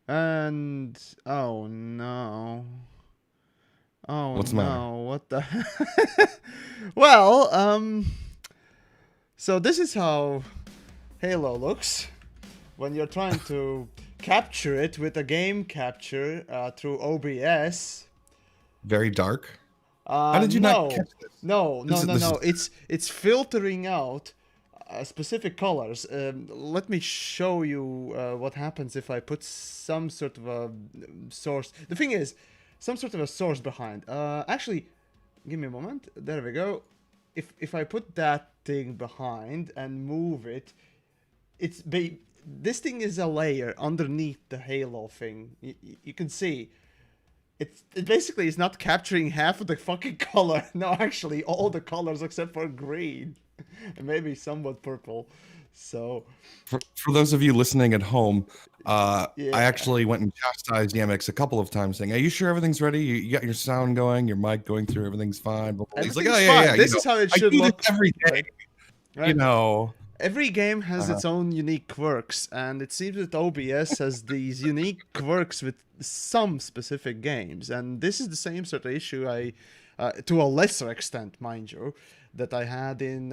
And oh no. Oh What's the no, matter? what the Well, so this is how Halo looks when you're trying to capture it with a game capture through OBS. Very dark. How did you not catch No, this? no, no, no, This is no. It's filtering out specific colors. Let me show you what happens if I put some sort of a source. The thing is, some sort of a source behind. Actually, give me a moment. There we go. If I put that thing behind and move it, this thing is a layer underneath the halo thing. You can see it basically is not capturing half of the fucking color. No, actually, all the colors except for green and maybe somewhat purple. So for those of you listening at home. I yeah, actually went and chastised TheYamiks a couple of times, saying, "Are you sure everything's ready? You got your sound going, your mic going through, everything's fine." Blah, blah, blah. He's like, "Oh everything's yeah, fine. yeah, This is how it I should do this look, every day, right? you Right. know." Every game has Uh, its own unique quirks, and it seems that OBS has these unique quirks with some specific games, and this is the same sort of issue to a lesser extent, mind you, that I had in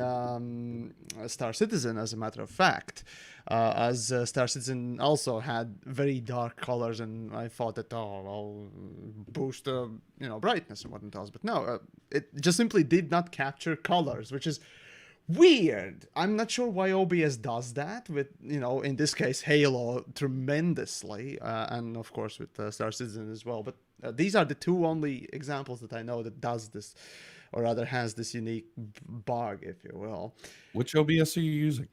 Star Citizen, as a matter of fact. As Star Citizen also had very dark colors, and I thought that, oh, I'll boost the brightness and whatnot else, but no, it just simply did not capture colors, which is weird. I'm not sure why OBS does that with, in this case, Halo tremendously, and of course with Star Citizen as well. But these are the two only examples that I know that does this, or rather has this unique bug, if you will. which OBS are you using?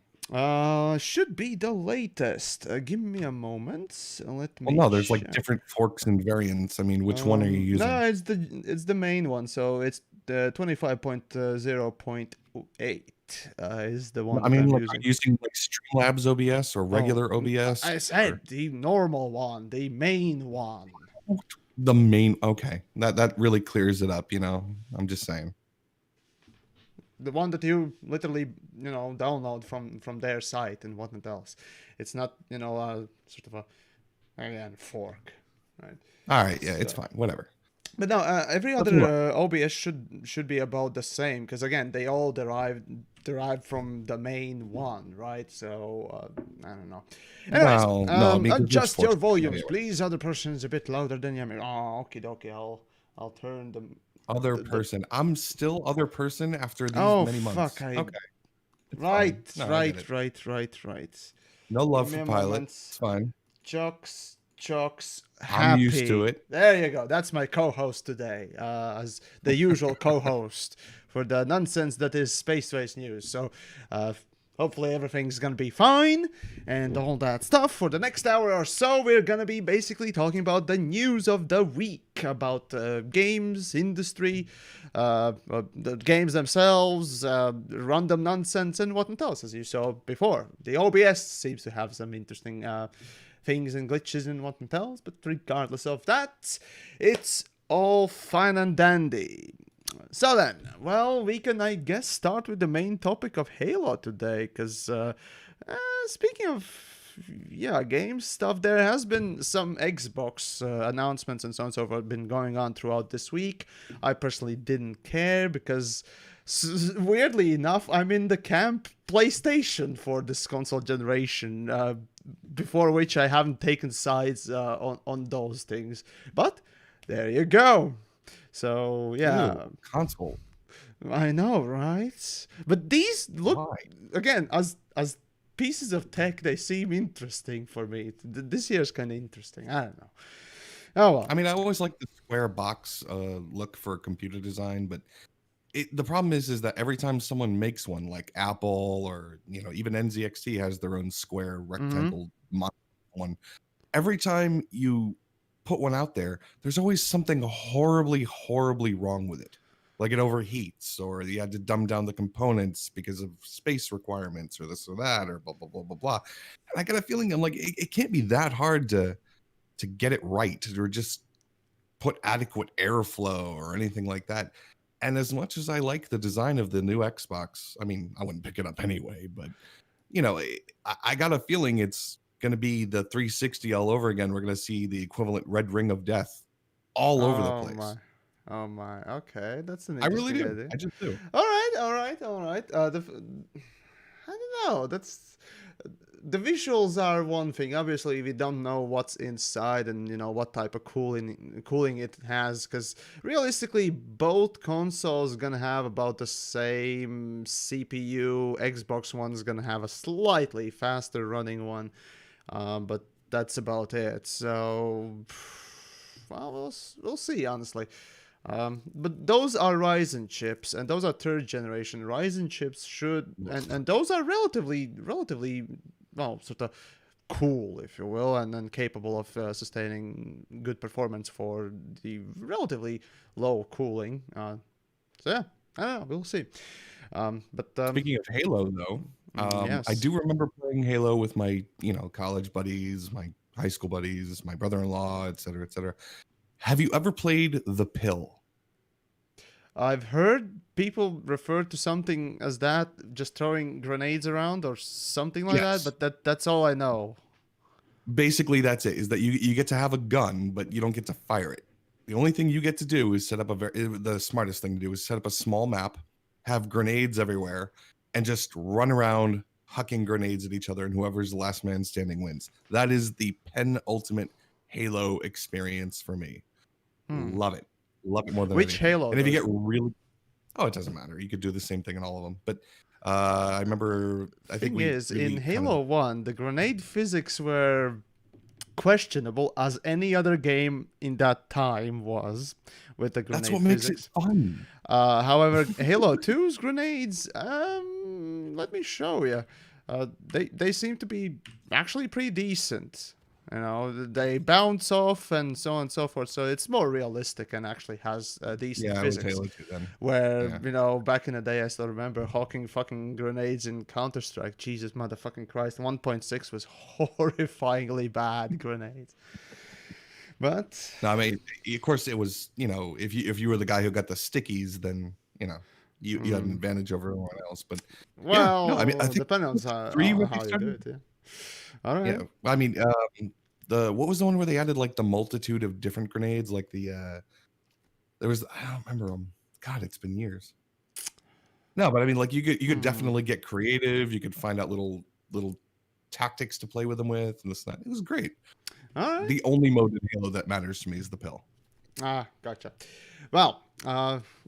Should be the latest. Give me a moment. Let Well, me no, there's like check. different forks and variants. I mean, which one are you No, using? it's the main one. So it's the 25.0.8 is the one I that mean, I'm like, are using. you using like Streamlabs OBS or Oh, regular OBS I or said the normal one, the main one. the main? Okay, that really clears it up. I'm just saying. The one that you literally, download from their site and whatnot else. It's not, a sort of a, again, fork, right? All right, yeah, it's So, fine. Whatever. but no, every Let's other move on. OBS should be about the same because again, they all derived from the main one, right? So I don't know. Anyways, Well, no, I mean, 'cause there's adjust your forks. volumes, Anyway, please. Other person is a bit louder than you. Oh, okay, okay. I'll turn other the. person. I'm still other person after these Oh many fuck! months. Okay, it's fine. Right, No, I get right, it. right, right, right. No Give love me for a Pilot. moment. It's fine. Chocks, I'm used to happy. it. There you go. That's my co-host today, as the usual co-host for the nonsense that is Spaceways News. So, uh, hopefully everything's gonna be fine and all that stuff. For the next hour or so, we're gonna be basically talking about the news of the week, about games, industry, the games themselves, random nonsense, and whatnot else, as you saw before. The OBS seems to have some interesting things and glitches and whatnot else, but regardless of that, it's all fine and dandy. So then, well, we can, I guess, start with the main topic of Halo today, because speaking of game stuff, there has been some Xbox announcements and so on and so forth been going on throughout this week. I personally didn't care because weirdly enough, I'm in the camp PlayStation for this console generation, before which I haven't taken sides on those things. But there you go. So yeah, Ew, console. I know, right? But these look, Why? again, as pieces of tech, they seem interesting for me. This year's kind of interesting. I don't know. Oh well. I mean, I always like the square box look for computer design, but the problem is that every time someone makes one, like Apple or even NZXT has their own square Mm-hmm. rectangle one. Every time you put one out there, there's always something horribly, horribly wrong with it. Like it overheats, or you had to dumb down the components because of space requirements, or this or that, or blah blah blah blah blah. And I got a feeling I'm like, it can't be that hard to get it right, or just put adequate airflow or anything like that. And as much as I like the design of the new Xbox, I mean, I wouldn't pick it up anyway, but I got a feeling it's going to be the 360 all over again. We're going to see the equivalent red ring of death all over the Oh my. place. Oh my. Okay, that's an I really interesting do. idea. I just do. All right, all right, all right. I don't know. That's the visuals are one thing. Obviously, we don't know what's inside and what type of cooling it has, because realistically, both consoles gonna have about the same CPU. Xbox One's gonna have a slightly faster running one, but that's about it. So, well, we'll see. Honestly. But those are Ryzen chips, and those are third generation Ryzen chips. And those are relatively well, sort of cool, if you will, and then capable of sustaining good performance for the relatively low cooling. So yeah, I don't know, we'll see. But Speaking of Halo, though, I yes, do remember playing Halo with my college buddies, my high school buddies, my brother-in-law, et cetera, et cetera. Have you ever played The Pill? I've heard people refer to something as that, just throwing grenades around or something like that, Yes. but that's all I know. Basically, that's it. Is that you get to have a gun, but you don't get to fire it. The only thing you get to do is set up the smartest thing to do is set up a small map, have grenades everywhere, and just run around hucking grenades at each other, and whoever's the last man standing wins. That is the penultimate Halo experience for me. Love it. Love it more than Which anything. Halo, And if you though? get really, oh, it doesn't matter. You could do the same thing in all of them. But I remember, I think Thing is, in we kind of, Halo 1, the grenade physics were questionable as any other game in that time was with the grenade that's what makes physics. it fun. However, Halo 2's grenades, let me show you. They seem to be actually pretty decent. They bounce off and so on and so forth. So it's more realistic and actually has decent Yeah, I would physics. Halo 2 then. Where, Yeah. back in the day, I still remember hawking fucking grenades in Counter-Strike. Jesus motherfucking Christ. 1.6 was horrifyingly bad grenades. But, No, I mean, of course, it was, if you were the guy who got the stickies, then you had an advantage over everyone else. But yeah, no, I mean, I well, think depending on three when they how you do started. it, yeah. All Yeah, right. I mean, what was the one where they added like the multitude of different grenades? Like there was, I don't remember them. God, it's been years. No, but I mean, like you could definitely get creative. You could find out little tactics to play with them with, and this and that. It was great. All right. The only mode in Halo that matters to me is the pill. Gotcha. Well,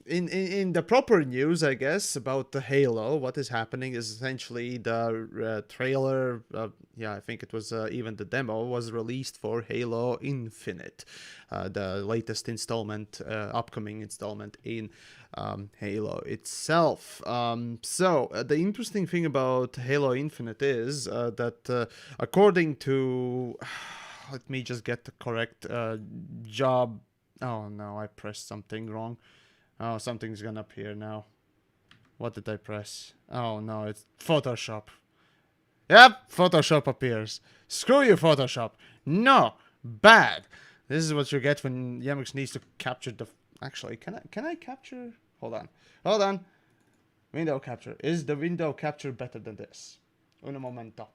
in the proper news, I guess, about the Halo, what is happening is essentially the trailer. I think it was even the demo was released for Halo Infinite, the latest installment, upcoming installment in Halo itself. So the interesting thing about Halo Infinite is that according to let me just get the correct job. Oh no, I pressed something wrong. Oh, something's gonna appear now. What did I press? Oh no, it's Photoshop. Yep, Photoshop appears. Screw you, Photoshop. No, bad. This is what you get when TheYamiks needs to capture the. Actually, can I capture? Hold on. Window capture. Is the window capture better than this? Un momento.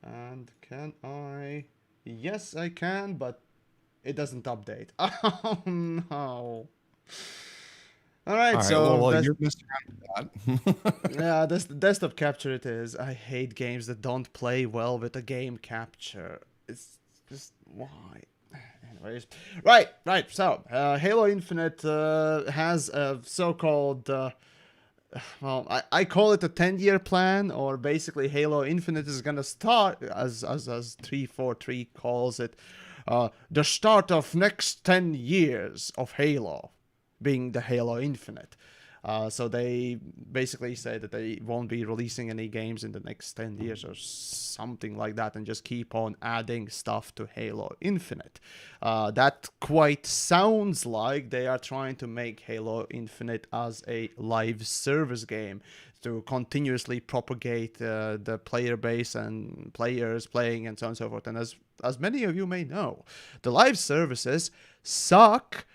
And can I? Yes, I can, but it doesn't update. Oh no. All right, so well, you're Mr. That. yeah, this desktop capture it is. I hate games that don't play well with a game capture. It's just why. Anyways, right. So, Halo Infinite has a so-called. Well, I call it a 10-year plan, or basically Halo Infinite is gonna start as 343 calls it. The start of next 10 years of Halo being the Halo Infinite. So they basically say that they won't be releasing any games in the next 10 years or something like that, and just keep on adding stuff to Halo Infinite. That quite sounds like they are trying to make Halo Infinite as a live service game to continuously propagate the player base and players playing and so on and so forth. And as many of you may know, the live services suck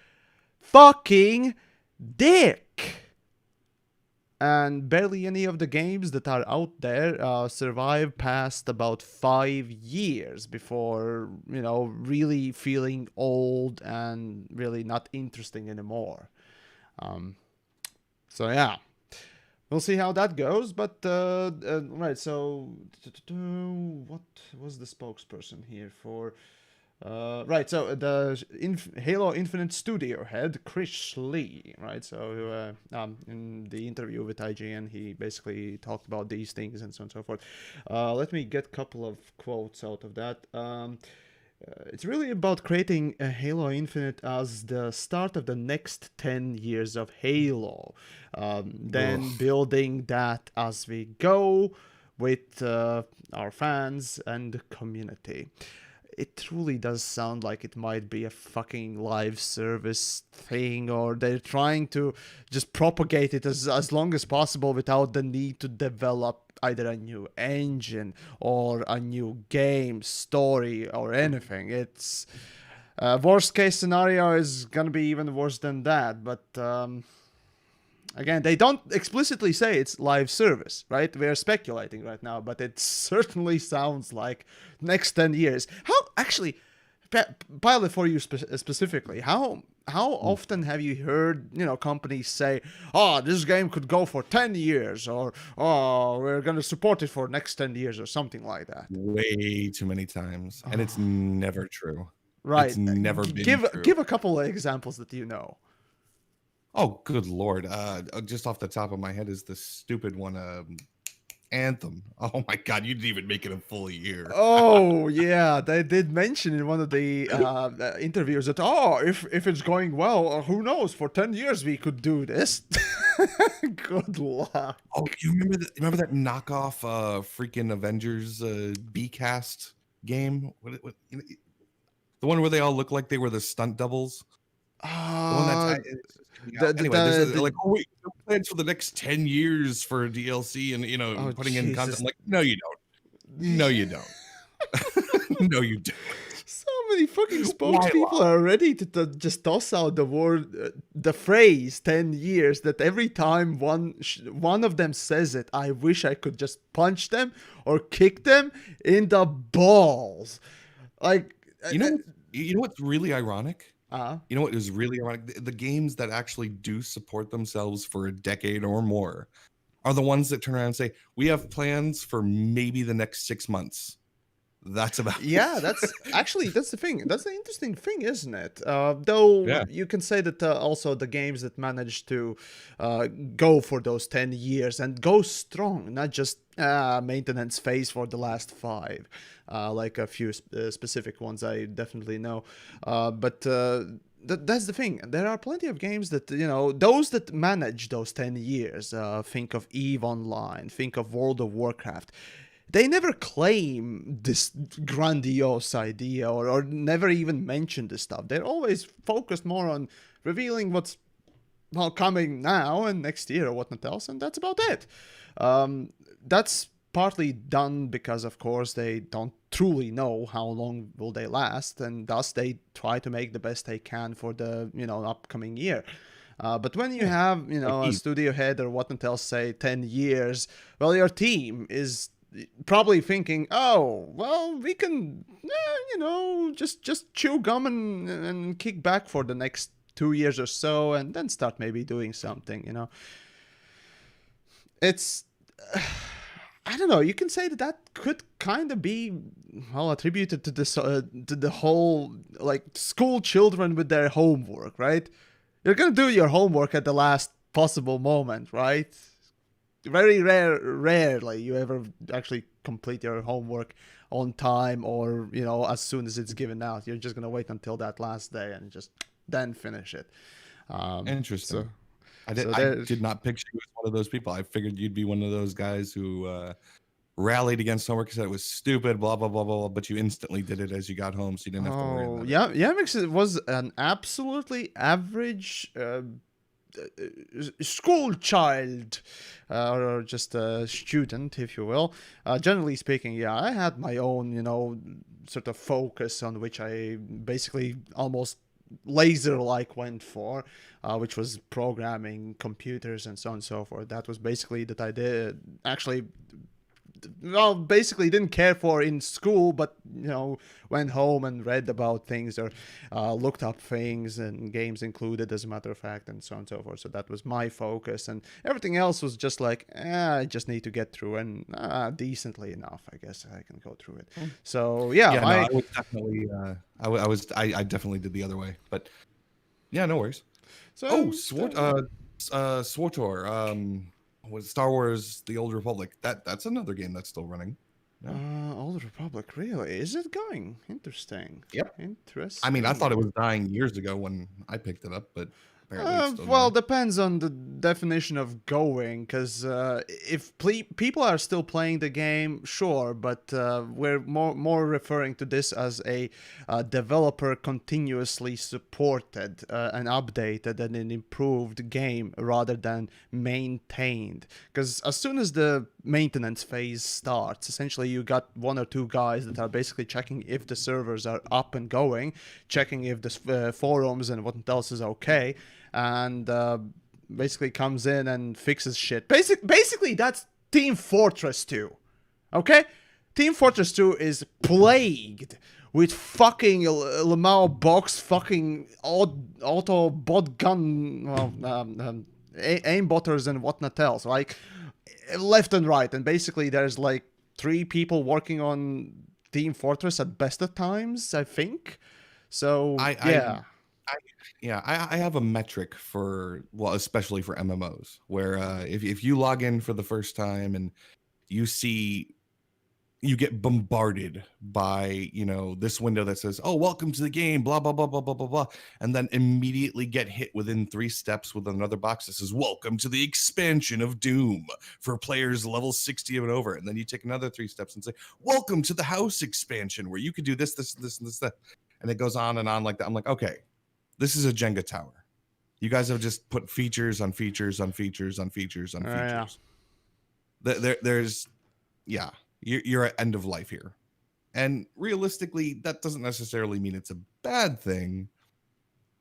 fucking dick. And barely any of the games that are out there survive past about 5 years before, really feeling old and really not interesting anymore. So yeah. we'll see how that goes. But right, so what was the spokesperson here for? Right, so the Halo Infinite studio head, Chris Lee, right? So in the interview with IGN, he basically talked about these things and so on and so forth. Let me get a couple of quotes out of that. It's really about creating a Halo Infinite as the start of the next 10 years of Halo. Then Ugh. building that as we go with our fans and the community. It truly does sound like it might be a fucking live service thing, or they're trying to just propagate it as long as possible without the need to develop either a new engine or a new game story or anything. It's worst case scenario is gonna be even worse than that, but again, they don't explicitly say it's live service, right? We're speculating right now, but it certainly sounds like next 10 years. How actually, Pilot, for you specifically, how often have you heard, companies say, "Oh, this game could go for 10 years," or "Oh, we're going to support it for next 10 years," or something like that? Way too many times, and it's Oh, never true. It's right. never been Give true. a couple of examples that you know. Oh, good lord! Just off the top of my head is the stupid one, Anthem. Oh my god, you didn't even make it a full year. Oh yeah, they did mention in one of the interviews that if it's going well, who knows? For 10 years we could do this. Good luck. Oh, you remember that knockoff freaking Avengers B cast game? The one where they all look like they were the stunt doubles? The one that's Uh, it's just coming out. the the Anyway, there's the, like, the oh wait, no plans for the next 10 years for DLC and oh putting in content. Jesus. I'm like, no, you don't. No, you don't. No, you don't. So many fucking Why spokespeople lie? are ready to just toss out the word, the phrase 10 years, that every time one of them says it, I wish I could just punch them or kick them in the balls. Like, You know what's really ironic? uh, You know what is really ironic? The games that actually do support themselves for a decade or more are the ones that turn around and say, "We have plans for maybe the next 6 months." That's about yeah, it. that's the thing. That's the interesting thing, isn't it? Though Yeah. you can say that also the games that manage to go for those 10 years and go strong, not just maintenance phase for the last five, like a few specific ones I definitely know. But that's the thing. There are plenty of games that, those that manage those 10 years. Think of EVE Online, think of World of Warcraft. They never claim this grandiose idea, or never even mention this stuff. They're always focused more on revealing what's coming now and next year or whatnot else, and that's about it. That's partly done because, of course, they don't truly know how long will they last, and thus they try to make the best they can for the upcoming year. But when you Yeah. have Like a Eve. studio head or whatnot else say 10 years, well, your team is probably thinking, oh well, we can just chew gum and kick back for the next 2 years or so, and then start maybe doing something. It's I don't know. You can say that could kind of be, well, attributed to this to the whole, like, school children with their homework, right? You're gonna do your homework at the last possible moment, right? Very rarely you ever actually complete your homework on time, or as soon as it's given out. You're just gonna wait until that last day and just then finish it. So Interesting. so I there. did not picture you as one of those people. I figured you'd be one of those guys who rallied against homework, said it was stupid, blah blah blah blah, blah, but you instantly did it as you got home, so you didn't have to worry Oh about it. yeah, Yamix was an absolutely average school child, or just a student, if you will. Generally speaking, yeah, I had my own, sort of focus on which I basically almost laser-like went for, which was programming computers and so on and so forth. That was basically that I did actually well, basically didn't care for in school, but went home and read about things or looked up things, and games included, as a matter of fact, and so on and so forth. So that was my focus, and everything else was just like, I just need to get through, and decently enough, I guess I can go through it. So yeah, Yeah, no, I was definitely, I definitely did the other way, but yeah, no worries. so SWTOR, was Star Wars: The Old Republic. That's another game that's still running. Yeah. Old Republic, really? Is it going? Interesting. Yep. Interesting. I mean, I thought it was dying years ago when I picked it up, but apparently it's still Well, going. depends on the definition of going, because if people are still playing the game, sure, but we're more referring to this as a developer continuously supported and updated and an improved game rather than maintained. Because as soon as the maintenance phase starts, essentially you got one or two guys that are basically checking if the servers are up and going, checking if the forums and what else is okay, and basically comes in and fixes shit. Basically, that's Team Fortress 2. Okay? Team Fortress 2 is plagued with fucking Lamau box, fucking auto bot gun, aim botters and whatnot else, like left and right. And basically, there's like 3 people working on Team Fortress at best of times, I think. So yeah. I have a metric for, well, especially for MMOs, where if you log in for the first time and you get bombarded by this window that says, "Oh, welcome to the game," blah blah blah blah blah blah blah, and then immediately get hit within 3 steps with another box that says, "Welcome to the expansion of Doom for players level 60 and over," and then you take another 3 steps and say, "Welcome to the house expansion where you could do this, this, this, and this, that," and it goes on and on like that. I'm like, okay, this is a Jenga tower. You guys have just put features on features on features on features on features. There's, yeah, you're at end of life here. And realistically, that doesn't necessarily mean it's a bad thing.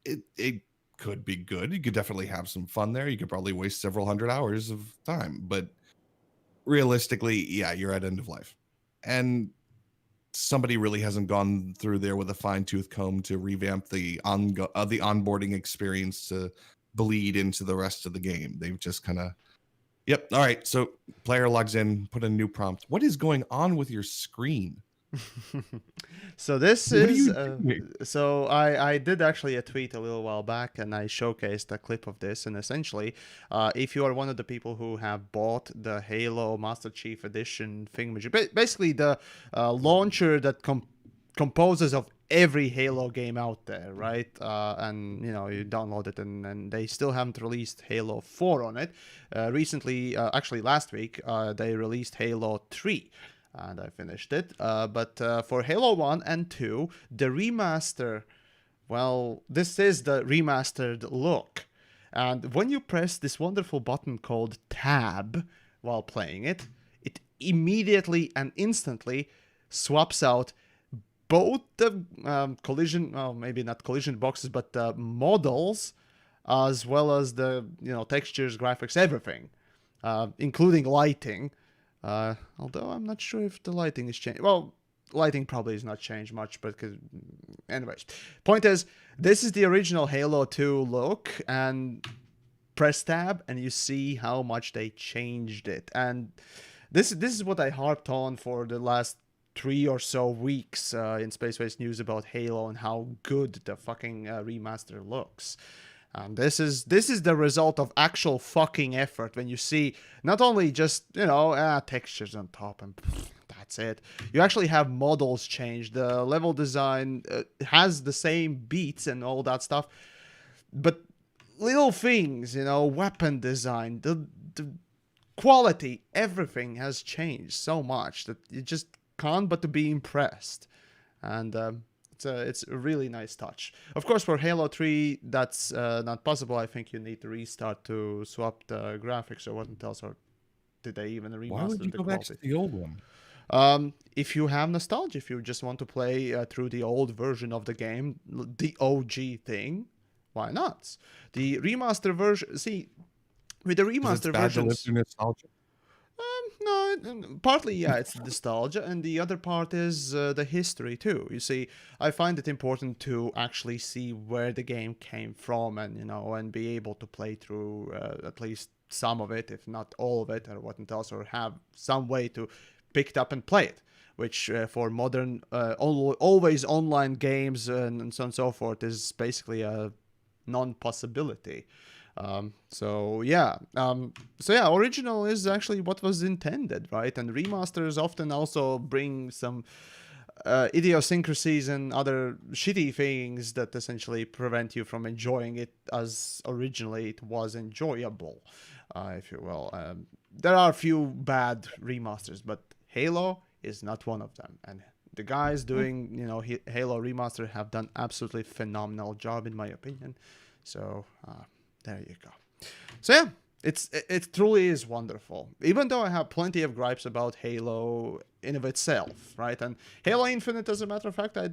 It could be good. You could definitely have some fun there. You could probably waste several hundred hours of time. But realistically, yeah, you're at end of life. And somebody really hasn't gone through there with a fine-tooth comb to revamp the onboarding experience to bleed into the rest of the game. They've just kind of, yep, all right, so player logs in, put a new prompt. What is going on with your screen? So this What is are you doing? so I did actually a tweet a little while back, and I showcased a clip of this. And essentially, if you are one of the people who have bought the Halo Master Chief Edition thingamajig, basically the launcher that composes of every Halo game out there, right? And you download it, and they still haven't released Halo 4 on it. Recently, actually last week, they released Halo 3. And I finished it. But for Halo 1 and 2, the remaster, well, this is the remastered look. And when you press this wonderful button called Tab while playing it, it immediately and instantly swaps out both the collision, well, maybe not collision boxes, but the models, as well as the textures, graphics, everything, including lighting. Although I'm not sure if the lighting is changed. Well, lighting probably is not changed much, but anyways, point is, this is the original Halo 2 look, and press tab and you see how much they changed it. And this is what I harped on for the last 3 or so weeks in Spaceways News about Halo and how good the fucking remaster looks. And this is the result of actual fucking effort when you see not only just, textures on top and that's it. You actually have models change. The level design has the same beats and all that stuff. But little things, weapon design, the quality, everything has changed so much that you just can't but to be impressed. And it's a really nice touch. Of course, for Halo 3, that's not possible. I think you need to restart to swap the graphics or what else, or did they even remaster? Why would you the go back quality? to the old one? If you have nostalgia, if you just want to play through the old version of the game, the OG thing, why not? The remaster version, see, with the remaster It's bad to live versions, through nostalgia. no, partly, yeah, it's nostalgia, and the other part is the history too. You see, I find it important to actually see where the game came from, and and be able to play through at least some of it, if not all of it, or what else, or have some way to pick it up and play it. Which for modern, always online games and so on and so forth is basically a non-possibility. So yeah, original is actually what was intended, right? And remasters often also bring some idiosyncrasies and other shitty things that essentially prevent you from enjoying it as originally it was enjoyable, if you will. There are a few bad remasters, but Halo is not one of them. And the guys doing, Halo remaster have done absolutely phenomenal job, in my opinion. So there you go. So yeah, it truly is wonderful. Even though I have plenty of gripes about Halo in of itself, right? And Halo Infinite, as a matter of fact, I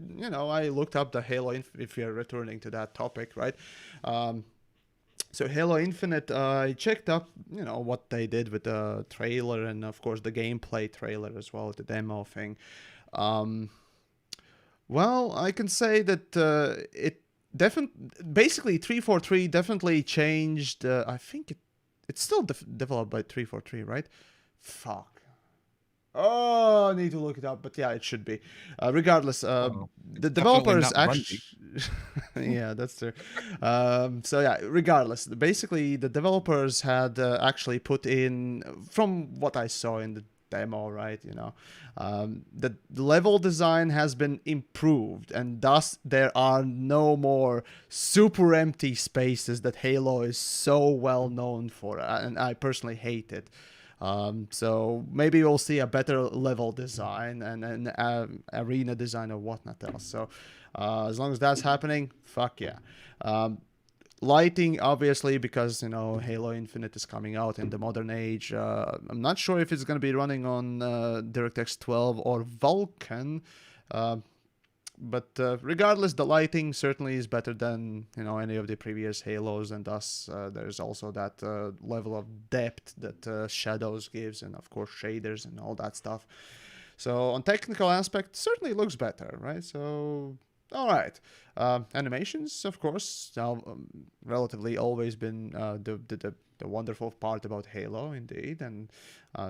looked up the Halo if you're returning to that topic, right? So Halo Infinite, I checked up, what they did with the trailer and of course the gameplay trailer as well, the demo thing. Well, I can say that it basically 343 definitely changed. I think it's still developed by 343, right? Fuck. Oh, I need to look it up, but yeah, it should be. Regardless, the developers actually, yeah, that's true. So yeah, regardless, basically the developers had actually put in, from what I saw in the demo, right? The level design has been improved, and thus there are no more super empty spaces that Halo is so well known for, and I personally hate it. So maybe we'll see a better level design and an arena design or whatnot else. So as long as that's happening, fuck yeah. Lighting, obviously, because Halo Infinite is coming out in the modern age. I'm not sure if it's going to be running on DirectX 12 or Vulkan. But regardless, the lighting certainly is better than any of the previous Halos, and thus there's also that level of depth that shadows gives, and of course shaders and all that stuff. So on technical aspect, certainly looks better, right? So all right, animations, of course, now relatively always been the wonderful part about Halo, indeed, and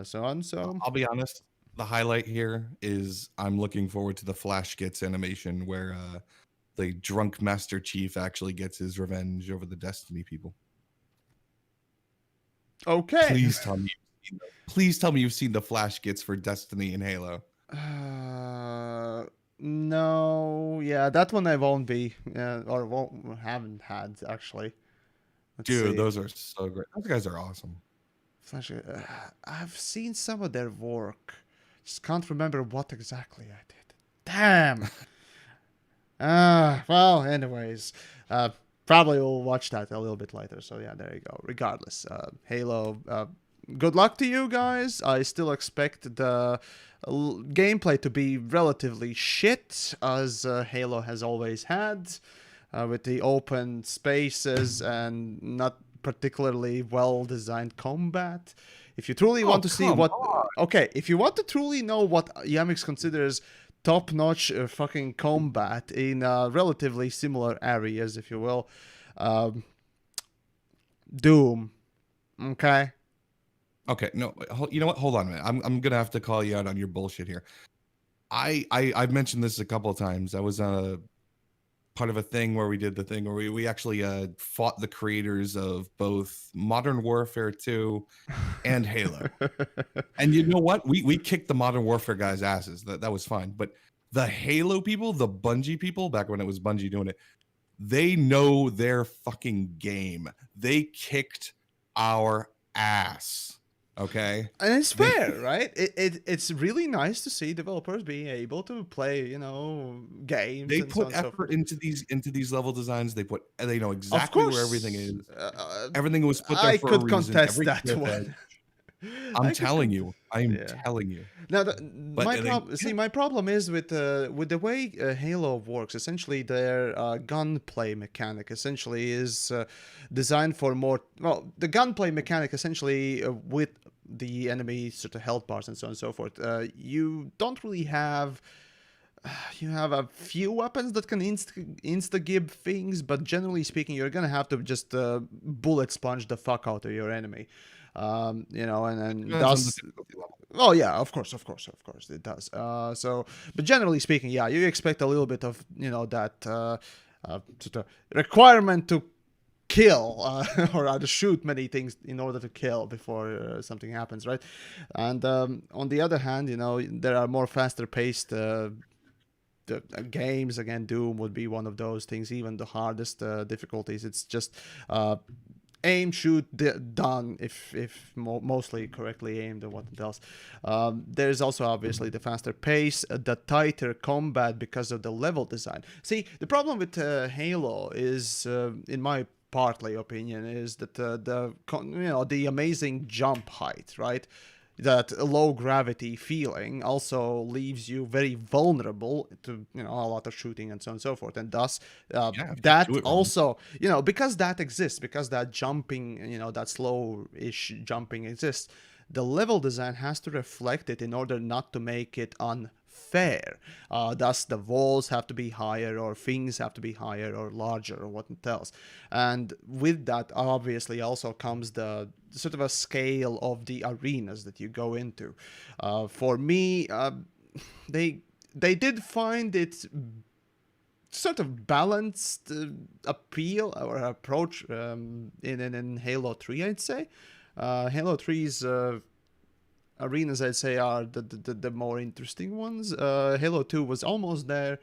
so on. So I'll be honest. The highlight here is I'm looking forward to the Flash Gets animation where the drunk Master Chief actually gets his revenge over the Destiny people. Okay. Please tell me you've seen the Flash Gets for Destiny and Halo. No, yeah, that one I won't be, haven't had actually. Let's see. Those are so great. Those guys are awesome. Flash, I've seen some of their work. Just can't remember what exactly I did. Damn. Well, anyways, probably we'll watch that a little bit later. So yeah, there you go. Regardless, Halo. Good luck to you guys. I still expect the gameplay to be relatively shit, as Halo has always had, with the open spaces and not particularly well-designed combat. If you truly want to see if you want to truly know what TheYamiks considers top-notch fucking combat in relatively similar areas, if you will, Doom. Okay. Okay, no, you know what? Hold on a minute. I'm gonna have to call you out on your bullshit here. I've mentioned this a couple of times. I was part of a thing where we did the thing where we actually fought the creators of both Modern Warfare 2 and Halo. And you know what? We kicked the Modern Warfare guys' asses. That was fine. But the Halo people, the Bungie people, back when it was Bungie doing it, they know their fucking game. They kicked our ass. Okay, and it's fair, right? It's really nice to see developers being able to play, games. They and put so effort into these level designs. They know of exactly course, where everything is. Everything was put there I for could a reason. contest Every that one. I'm telling you. Now, But my problem is with the way Halo works. Essentially, their gunplay mechanic essentially is designed for more. Well, the gunplay mechanic essentially with the enemy sort of health bars and so on and so forth, you don't really have. You have a few weapons that can insta-gib things, but generally speaking, you're gonna have to just bullet sponge the fuck out of your enemy. You know, and Depends on the thus. difficulty level. Oh yeah, of course, it does. But generally speaking, yeah, you expect a little bit of, you know, that sort of requirement to kill or rather shoot many things in order to kill before something happens, right? And on the other hand, you know, there are more faster paced games. Again, Doom would be one of those things. Even the hardest difficulties, it's just aim, shoot, done. If mostly correctly aimed and what else. There's also obviously the faster pace, the tighter combat because of the level design. See, the problem with Halo is, in my partly opinion, is that the amazing jump height, right? That low gravity feeling also leaves you very vulnerable to, you know, a lot of shooting and so on and so forth, and thus Yeah, if you that do it wrong. also, you know, because that exists, because that jumping, you know, that slow-ish jumping exists, the level design has to reflect it in order not to make it unfair. Thus, the walls have to be higher, or things have to be higher, or larger, or what else. And with that, obviously, also comes the sort of a scale of the arenas that you go into. For me, they did find it sort of balanced appeal or approach in Halo 3, I'd say. Halo 3's arenas, I'd say, are the more interesting ones. Halo 2 was almost there,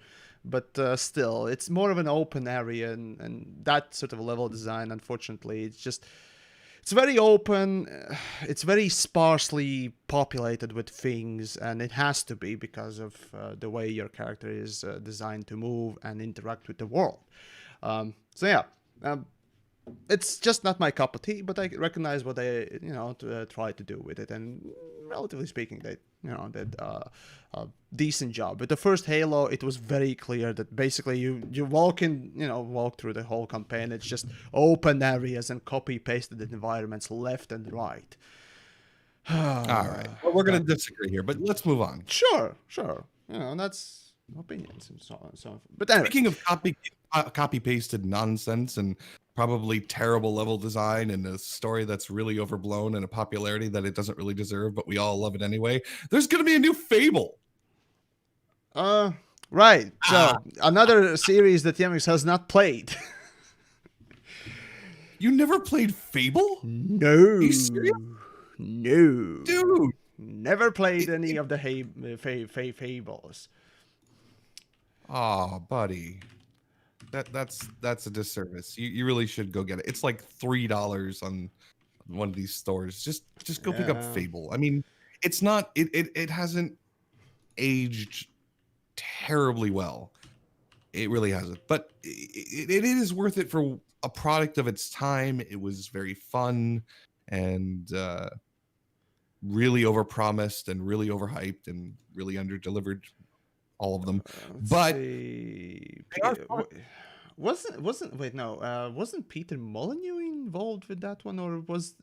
but still, it's more of an open area, and that sort of level design, unfortunately, it's very open, it's very sparsely populated with things, and it has to be because of the way your character is designed to move and interact with the world. So yeah, it's just not my cup of tea, but I recognize what they, you know, try to do with it, and relatively speaking, they, you know, did a decent job. With the first Halo, it was very clear that basically you walk through the whole campaign. It's just open areas and copy-pasted environments left and right. All right. Well, we're going to disagree here, but let's move on. Sure. You know, that's opinions and so on and so on. But anyway. Speaking of copy-pasted nonsense and probably terrible level design and a story that's really overblown and a popularity that it doesn't really deserve, but we all love it anyway, there's going to be a new Fable. Right. So, another series that TheYamiks has not played. You never played Fable? No. Are you serious? No. Dude. Never played any of the Fables. Oh, buddy. That's a disservice. You really should go get it. It's like $3 on one of these stores. Just go pick up Fable. I mean, it's not it hasn't aged terribly well. It really hasn't. But it is worth it for a product of its time. It was very fun and really overpromised and really overhyped and really underdelivered, all of them. But wasn't Peter Molyneux involved with that one, or was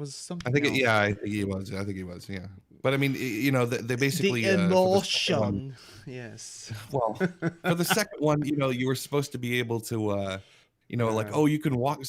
something? I think I think he was. Yeah. But I mean, you know, they basically the emotion. Yes. Well, for the second one, you know, you were supposed to be able to, you know, like, oh, you can walk.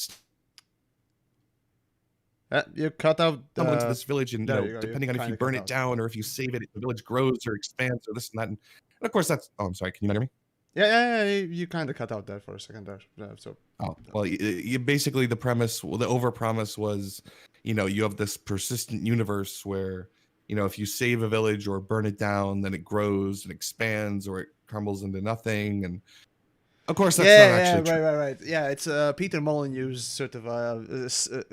You cut out someone to this village, and you know, depending on if you burn it down or if you save it, the village grows or expands or this and that. And of course, that's. Oh, I'm sorry. Can you not hear me? Yeah. You kind of cut out there for a second there. So. Oh well, you basically the premise, the overpromise was, you know, you have this persistent universe where, you know, if you save a village or burn it down, then it grows and expands or it crumbles into nothing. And of course, that's not actually true. Right. Yeah, it's Peter Molyneux's sort of a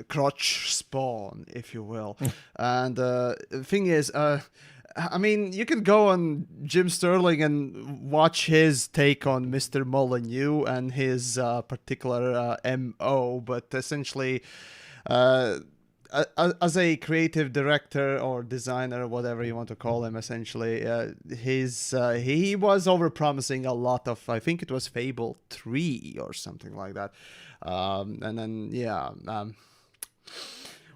crotch spawn, if you will. And the thing is, I mean, you can go on Jim Sterling and watch his take on Mr. Molyneux and his particular MO, but essentially, as a creative director or designer, whatever you want to call him, essentially, he was overpromising a lot of, I think it was Fable 3 or something like that. And then,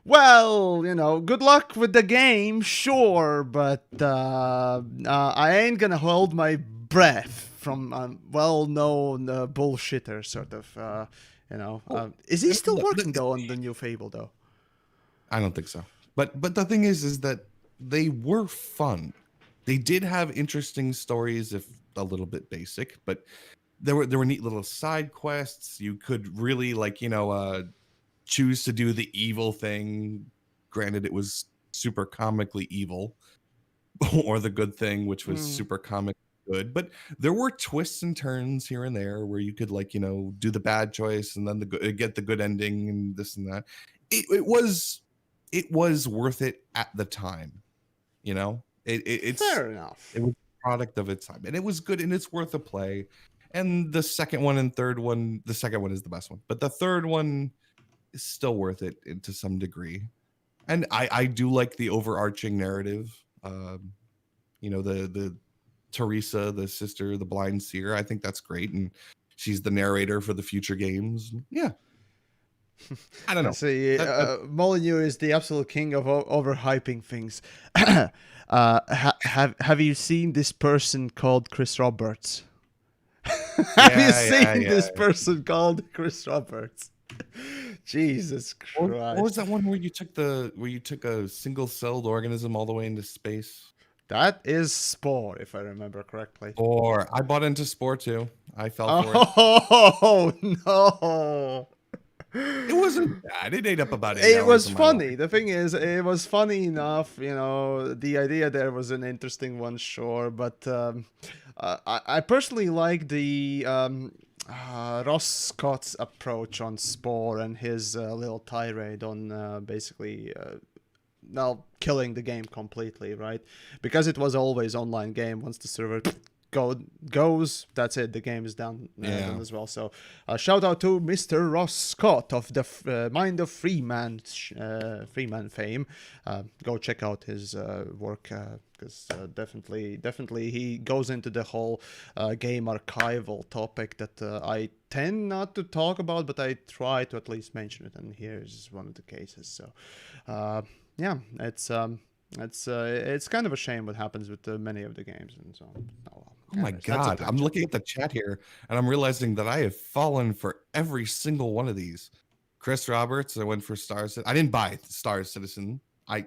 Well, good luck with the game, sure, but I ain't gonna hold my breath from well-known bullshitter, sort of. Well, Is he still look, working though on the new Fable though? I don't think so. But the thing is that they were fun. They did have interesting stories, if a little bit basic, but there were neat little side quests. You could really choose to do the evil thing. Granted, it was super comically evil, or the good thing, which was Mm, super comic good. But there were twists and turns here and there where you could do the bad choice and then get the good ending and this and that. It was worth it at the time. fair enough. It was a product of its time, and it was good, and it's worth a play. And the second one and third one, the second one is the best one, but the third one is still worth it to some degree. And I do like the overarching narrative. The Teresa, the sister, the blind seer. I think that's great, and she's the narrator for the future games. Yeah, I don't know. See, Molyneux is the absolute king of overhyping things. Have you seen this person called Chris Roberts? Have you seen this person called Chris Roberts? Jesus Christ! What was that one where you took a single-celled organism all the way into space? That is Spore, if I remember correctly. Or I bought into Spore too. I fell for it. Oh no! It wasn't bad. It ate up about 8 It hours was of my funny. life. The thing is, it was funny enough. The idea there was an interesting one, sure. But I personally like the Ross Scott's approach on Spore and his little tirade on basically now killing the game completely, right? Because it was always online game. Once the server goes, that's it. The game is done, done as well. So, shout out to Mr. Ross Scott of the Mind of Freeman fame. Go check out his work because definitely he goes into the whole game archival topic that I tend not to talk about, but I try to at least mention it. And here's one of the cases. So, yeah, it's kind of a shame what happens with many of the games and so on. Oh, well. Oh my God. I'm looking at the chat here and I'm realizing that I have fallen for every single one of these. Chris Roberts, I went for Star Citizen. I didn't buy Star Citizen.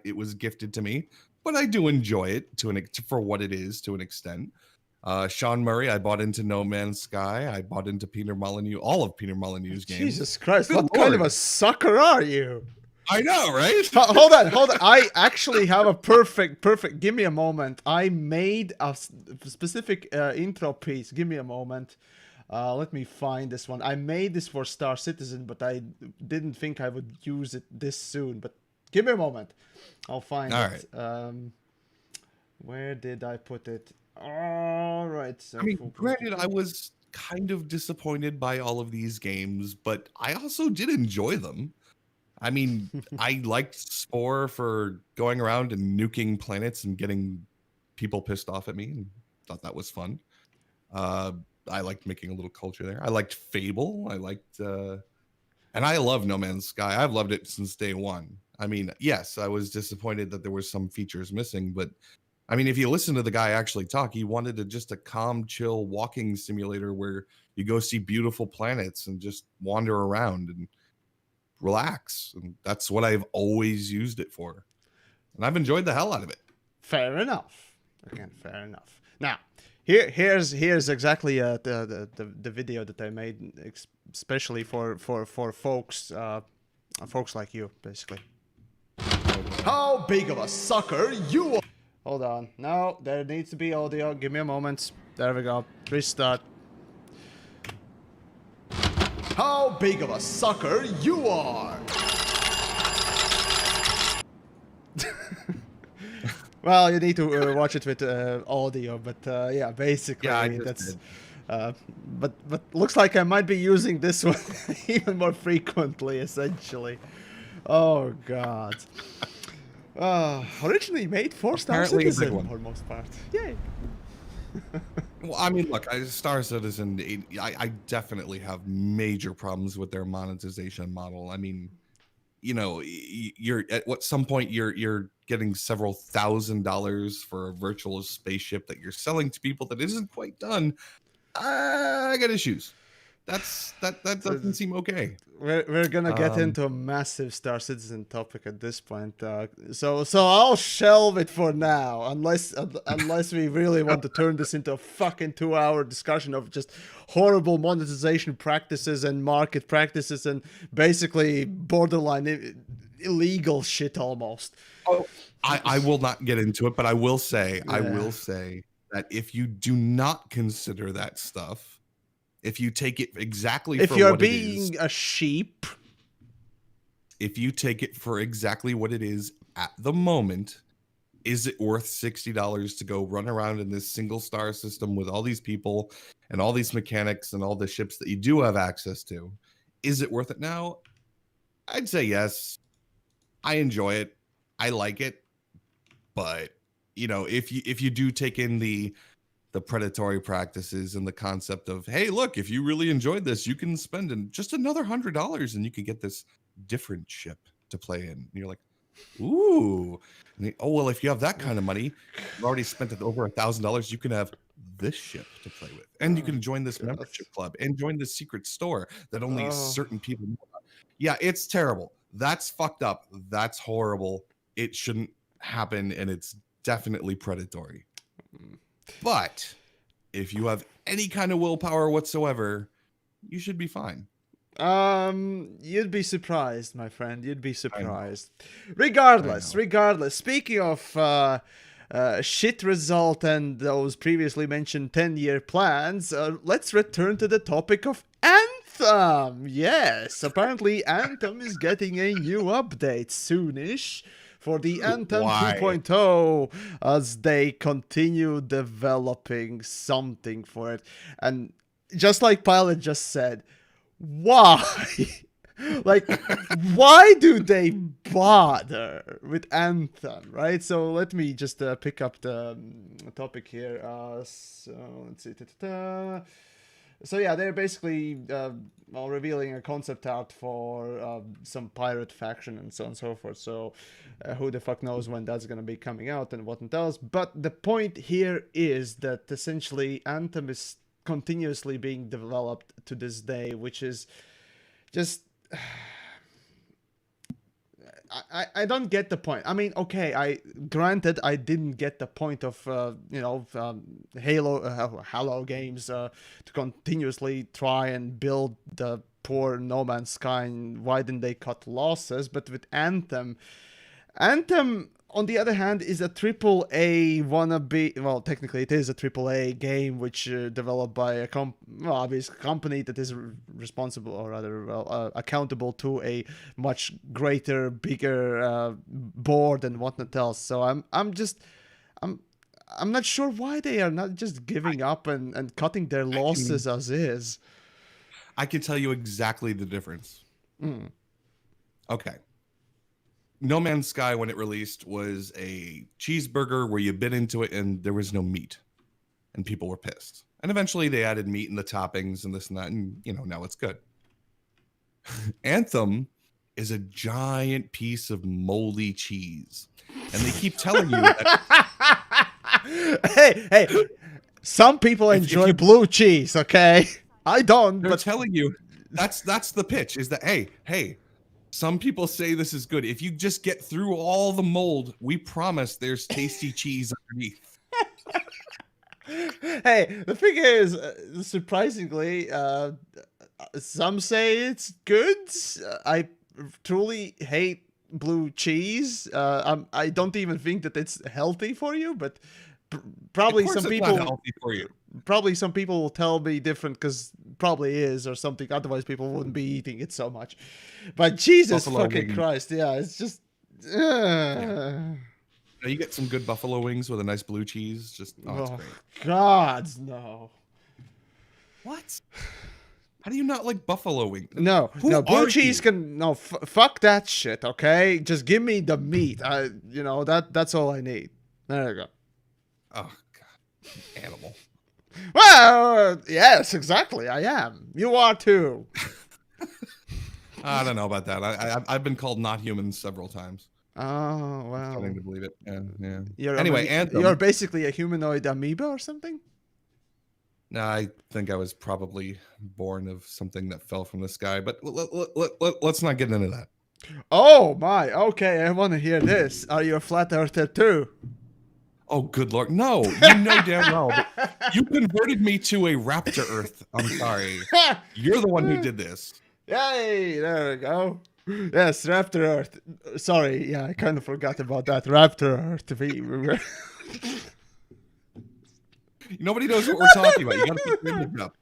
It was gifted to me, but I do enjoy it for what it is to an extent. Sean Murray, I bought into No Man's Sky. I bought into Peter Molyneux, all of Peter Molyneux's games. Jesus Christ, Good what kind of a sucker are you? I know, right? Hold on. I actually have a perfect. Give me a moment. I made a specific intro piece. Give me a moment. Let me find this one. I made this for Star Citizen, but I didn't think I would use it this soon. But give me a moment. I'll find it. Right. Where did I put it? All right. So, I mean, granted, I was kind of disappointed by all of these games, but I also did enjoy them. I mean, I liked Spore for going around and nuking planets and getting people pissed off at me, and thought that was fun. I liked making a little culture there. I liked Fable. And I love No Man's Sky. I've loved it since day one. I mean, yes, I was disappointed that there were some features missing, but I mean, if you listen to the guy actually talk, he wanted just a calm, chill walking simulator where you go see beautiful planets and just wander around and relax. And that's what I've always used it for. And I've enjoyed the hell out of it. Fair enough. Again, fair enough. Now, here's exactly the video that I made especially for folks folks like you, basically. How big of a sucker you are! Hold on. No, there needs to be audio. Give me a moment. There we go. Restart. How big of a sucker you are! Well, you need to watch it with audio, but yeah, basically that's. But looks like I might be using this one even more frequently, essentially. Oh God. Originally made for Star Citizen for most part. Yay. Well, I mean, look, Star Citizen, I definitely have major problems with their monetization model. I mean, you're at what some point you're getting several $1,000s for a virtual spaceship that you're selling to people that isn't quite done. I got issues. That doesn't seem okay. We're gonna get into a massive Star Citizen topic at this point, so I'll shelve it for now, unless we really want to turn this into a fucking 2-hour discussion of just horrible monetization practices and market practices and basically borderline illegal shit almost. Oh, I will not get into it, but I will say that if you do not consider that stuff, if you take it exactly if for you're what being it is, a sheep, if you take it for exactly what it is at the moment, is it worth $60 to go run around in this single star system with all these people and all these mechanics and all the ships that you do have access to? Is it worth it now? I'd say yes. I enjoy it. I like it. But if you do take in the predatory practices and the concept of, hey, look, if you really enjoyed this, you can spend just another $100 and you can get this different ship to play in. And you're like, ooh. And oh, well, if you have that kind of money, you've already spent it over $1,000, you can have this ship to play with. And you can join this membership club and join this secret store that only certain people know about. Yeah, it's terrible. That's fucked up. That's horrible. It shouldn't happen, and it's definitely predatory. But if you have any kind of willpower whatsoever, you should be fine. You'd be surprised, my friend. You'd be surprised. Regardless. Speaking of shit result and those previously mentioned 10-year plans, let's return to the topic of Anthem. Yes, apparently Anthem is getting a new update soonish for the Anthem 2.0 as they continue developing something for it. And just like Pilot just said, why? Like, why do they bother with Anthem, right? So let me just pick up the topic here. So let's see. So yeah, they're basically revealing a concept art for some pirate faction and so on and so forth. So who the fuck knows when that's going to be coming out and what else. But the point here is that essentially Anthem is continuously being developed to this day, which is just... I don't get the point. I mean, okay, granted I didn't get the point of Halo games to continuously try and build the poor No Man's Sky, and why didn't they cut losses? But with Anthem, on the other hand, is a AAA wannabe. Well, technically, it is a AAA game which developed by a obvious company that is responsible, or rather, accountable to a much greater, bigger board and whatnot else. So I'm not sure why they are not just giving up and cutting their losses as is. I can tell you exactly the difference. Okay. No Man's Sky, when it released, was a cheeseburger where you bit into it and there was no meat, and people were pissed. And eventually they added meat in the toppings and this and that, and now it's good. Anthem is a giant piece of moldy cheese, and they keep telling you that. Hey, some people enjoy blue cheese, okay? I don't. They're telling you that's the pitch. Is that hey. Some people say this is good. If you just get through all the mold, we promise there's tasty cheese underneath. Hey, the thing is, surprisingly, some say it's good. I truly hate blue cheese. I don't even think that it's healthy for you, but probably some people... Not healthy for you. Probably some people will tell me different, because probably is or something. Otherwise, people wouldn't be eating it so much. But Jesus Buffalo fucking wings. Christ, yeah, it's just... You get some good buffalo wings with a nice blue cheese. Just it's great. God, no. What? How do you not like buffalo wings? No, blue cheese can... No, fuck that shit, okay? Just give me the meat. That's all I need. There you go. Oh, God. Animal. Well, yes, exactly. I am. You are too. I don't know about that. I've been called not human several times. Oh, I'm starting wow. to believe it. Yeah, yeah. You're Anyway, you're Anthem. basically a humanoid amoeba or something? No, I think I was probably born of something that fell from the sky, but let's not get into that. Oh my, okay, I want to hear this. Are you a flat earther too? Oh, good Lord. No, you know damn well that you converted me to a raptor Earth. I'm sorry. You're the one who did this. Yay, there we go. Yes, Raptor Earth. Sorry, yeah, I kind of forgot about that. Raptor Earth. Nobody knows what we're talking about. You got to put your image up.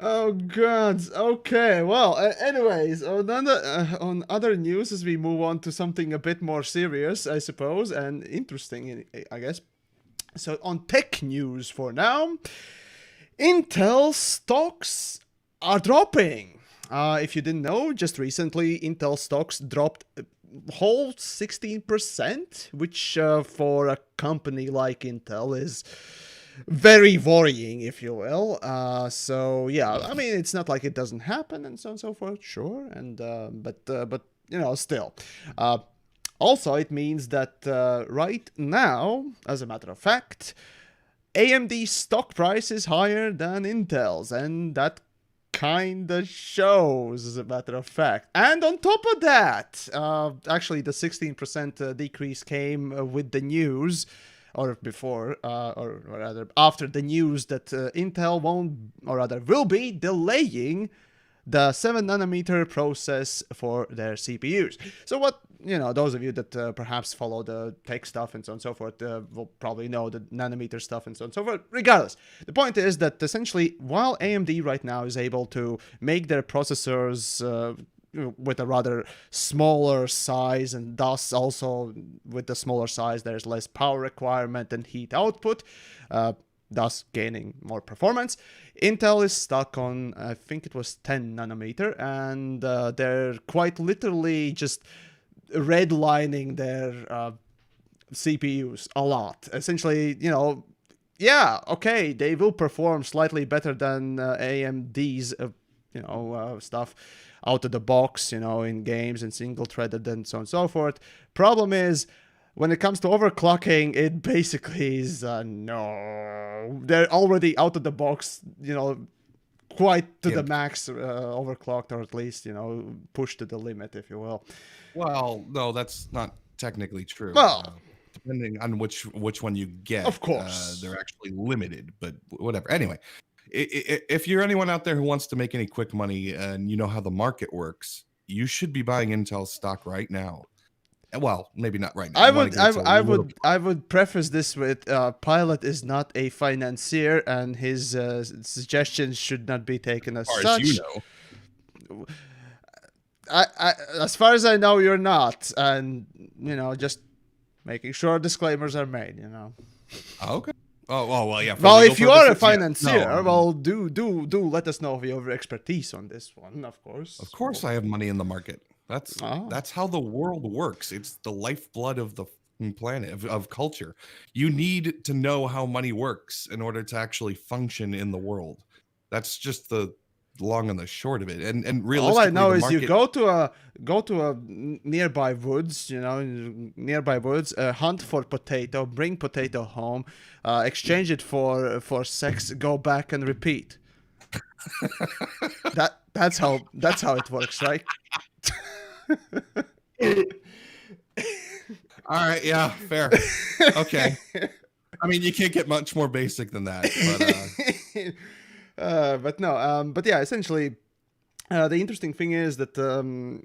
Oh god. Okay. Well, anyways, on other news, as we move on to something a bit more serious, I suppose, and interesting, I guess. So on tech news for now, Intel stocks are dropping. If you didn't know, just recently Intel stocks dropped a whole 16%, which for a company like Intel is very worrying, if you will. So yeah, I mean, it's not like it doesn't happen and so on and so forth, sure, and but you know, still. Also, it means that right now, as a matter of fact, AMD's stock price is higher than Intel's, and that kinda shows, as a matter of fact. And on top of that, actually, the 16% decrease came with the news, or before, or rather after the news that Intel won't, or rather will be delaying the 7 nanometer process for their CPUs. So what, you know, those of you that perhaps follow the tech stuff and so on and so forth will probably know the nanometer stuff and so on and so forth. Regardless, the point is that essentially while AMD right now is able to make their processors with a rather smaller size, and thus also with the smaller size there's less power requirement and heat output, thus gaining more performance, Intel is stuck on, I think it was 10 nanometer, and they're quite literally just redlining their CPUs a lot. Essentially, you know, yeah, okay, they will perform slightly better than AMD's, stuff out of the box, you know, in games and single-threaded and so on and so forth. Problem is, when it comes to overclocking, it basically is no. They're already out of the box, you know, quite to the max overclocked, or at least, you know, pushed to the limit, if you will. Well, no, that's not technically true. Well, depending on which one you get, of course, they're actually limited, but whatever. Anyway, if you're anyone out there who wants to make any quick money and you know how the market works, you should be buying Intel stock right now. Well, maybe not right now. I would preface this with Pilot is not a financier, and his suggestions should not be taken as such. As you know. As far as I know, you're not, and you know, just making sure disclaimers are made. You know. Okay. Oh well, yeah. Well, if you are a financier, well, do let us know of your expertise on this one, of course. Of course, I have money in the market. That's how the world works. It's the lifeblood of the planet, of culture. You need to know how money works in order to actually function in the world. That's just the long and the short of it. And realistically, all I know is you go to a nearby woods, you know, hunt for potato, bring potato home, exchange it for sex, go back and repeat. That's how it works, right? All right, yeah, fair. Okay. I mean, you can't get much more basic than that, but no, but yeah, essentially, the interesting thing is that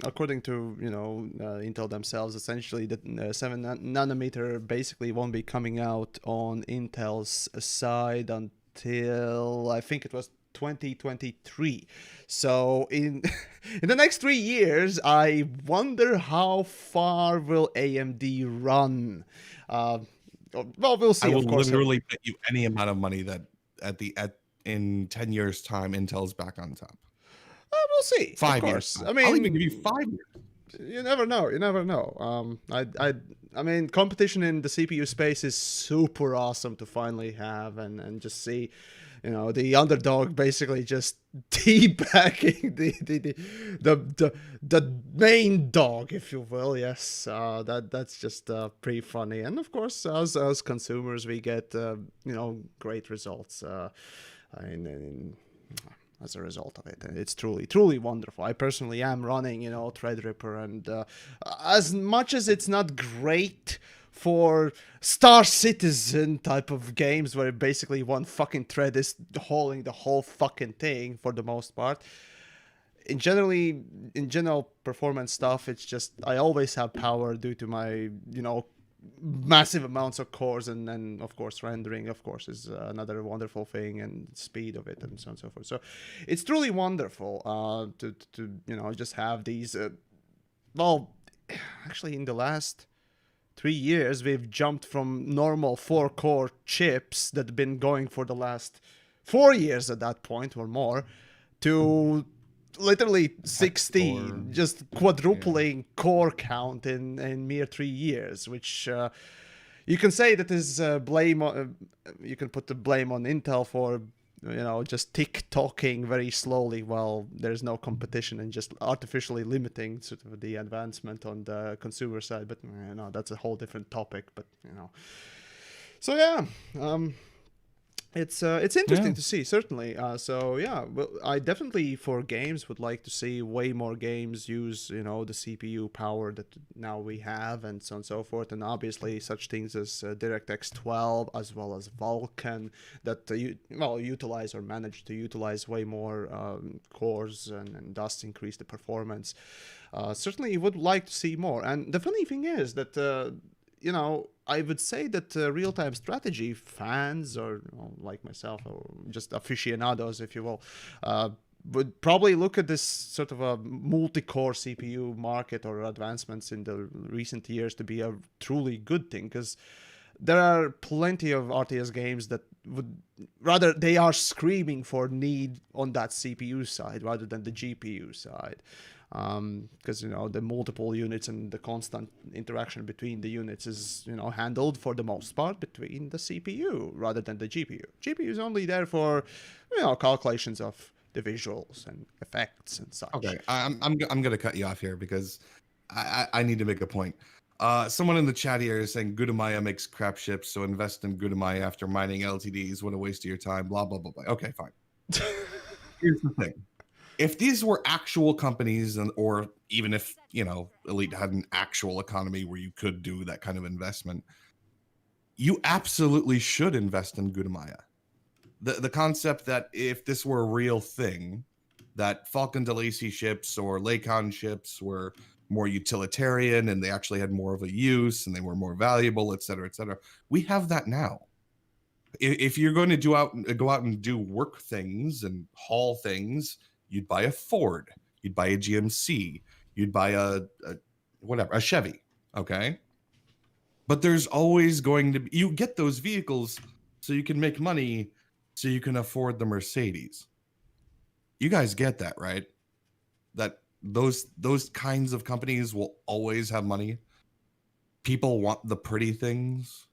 according to, you know, Intel themselves, essentially the 7 nanometer basically won't be coming out on Intel's side until I think it was 2023. So in the next 3 years, I wonder how far will AMD run. Well, we'll see. I will of course, literally bet you any amount of money that in 10 years' time, Intel's back on top. We'll see. 5 years. I mean, I'll even give you 5 years. You never know. I mean, competition in the CPU space is super awesome to finally have and just see, the underdog basically just teabagging the main dog, if you will. Yes, that's just pretty funny. And of course, as consumers, we get great results. As a result of it, and it's truly wonderful. I personally am running Threadripper, and as much as it's not great for Star Citizen type of games where basically one fucking thread is hauling the whole fucking thing for the most part, in general performance stuff, it's just I always have power due to my massive amounts of cores, and then of course rendering of course is another wonderful thing, and speed of it, and so on and so forth. So it's truly wonderful to just have these well, actually in the last 3 years we've jumped from normal 4-core chips that have been going for the last 4 years at that point or more to literally 16, just quadrupling core count in mere 3 years, which you can say that is blame. You can put the blame on Intel for just tick-tocking very slowly while there's no competition and just artificially limiting sort of the advancement on the consumer side. But that's a whole different topic. But so yeah. It's interesting to see, certainly. So yeah, well, I definitely for games would like to see way more games use the CPU power that now we have, and so on and so forth. And obviously such things as DirectX 12 as well as Vulkan that utilize or manage to utilize way more cores and thus increase the performance. Certainly would like to see more. And the funny thing is that I would say that real-time strategy fans, or like myself, or just aficionados, if you will, would probably look at this sort of a multi-core CPU market or advancements in the recent years to be a truly good thing, because there are plenty of RTS games that they are screaming for need on that CPU side rather than the GPU side. Because the multiple units and the constant interaction between the units is handled for the most part between the CPU rather than the GPU. GPU is only there for calculations of the visuals and effects and such. Okay, I'm gonna cut you off here because I need to make a point. Someone in the chat here is saying Gudemaya makes crap ships, so invest in Gudemaya after mining LTDs. What a waste of your time. Blah blah blah blah. Okay, fine. Here's the thing. If these were actual companies, or even if Elite had an actual economy where you could do that kind of investment, you absolutely should invest in Gudemaya. The concept that if this were a real thing, that Falcon de Lacy ships or Lakon ships were more utilitarian and they actually had more of a use and they were more valuable, et cetera, we have that now. If you're going to go out and do work things and haul things, you'd buy a Ford, you'd buy a GMC, you'd buy a Chevy, okay? But there's always going to be, you get those vehicles so you can make money, so you can afford the Mercedes. You guys get that, right? That those kinds of companies will always have money. People want the pretty things.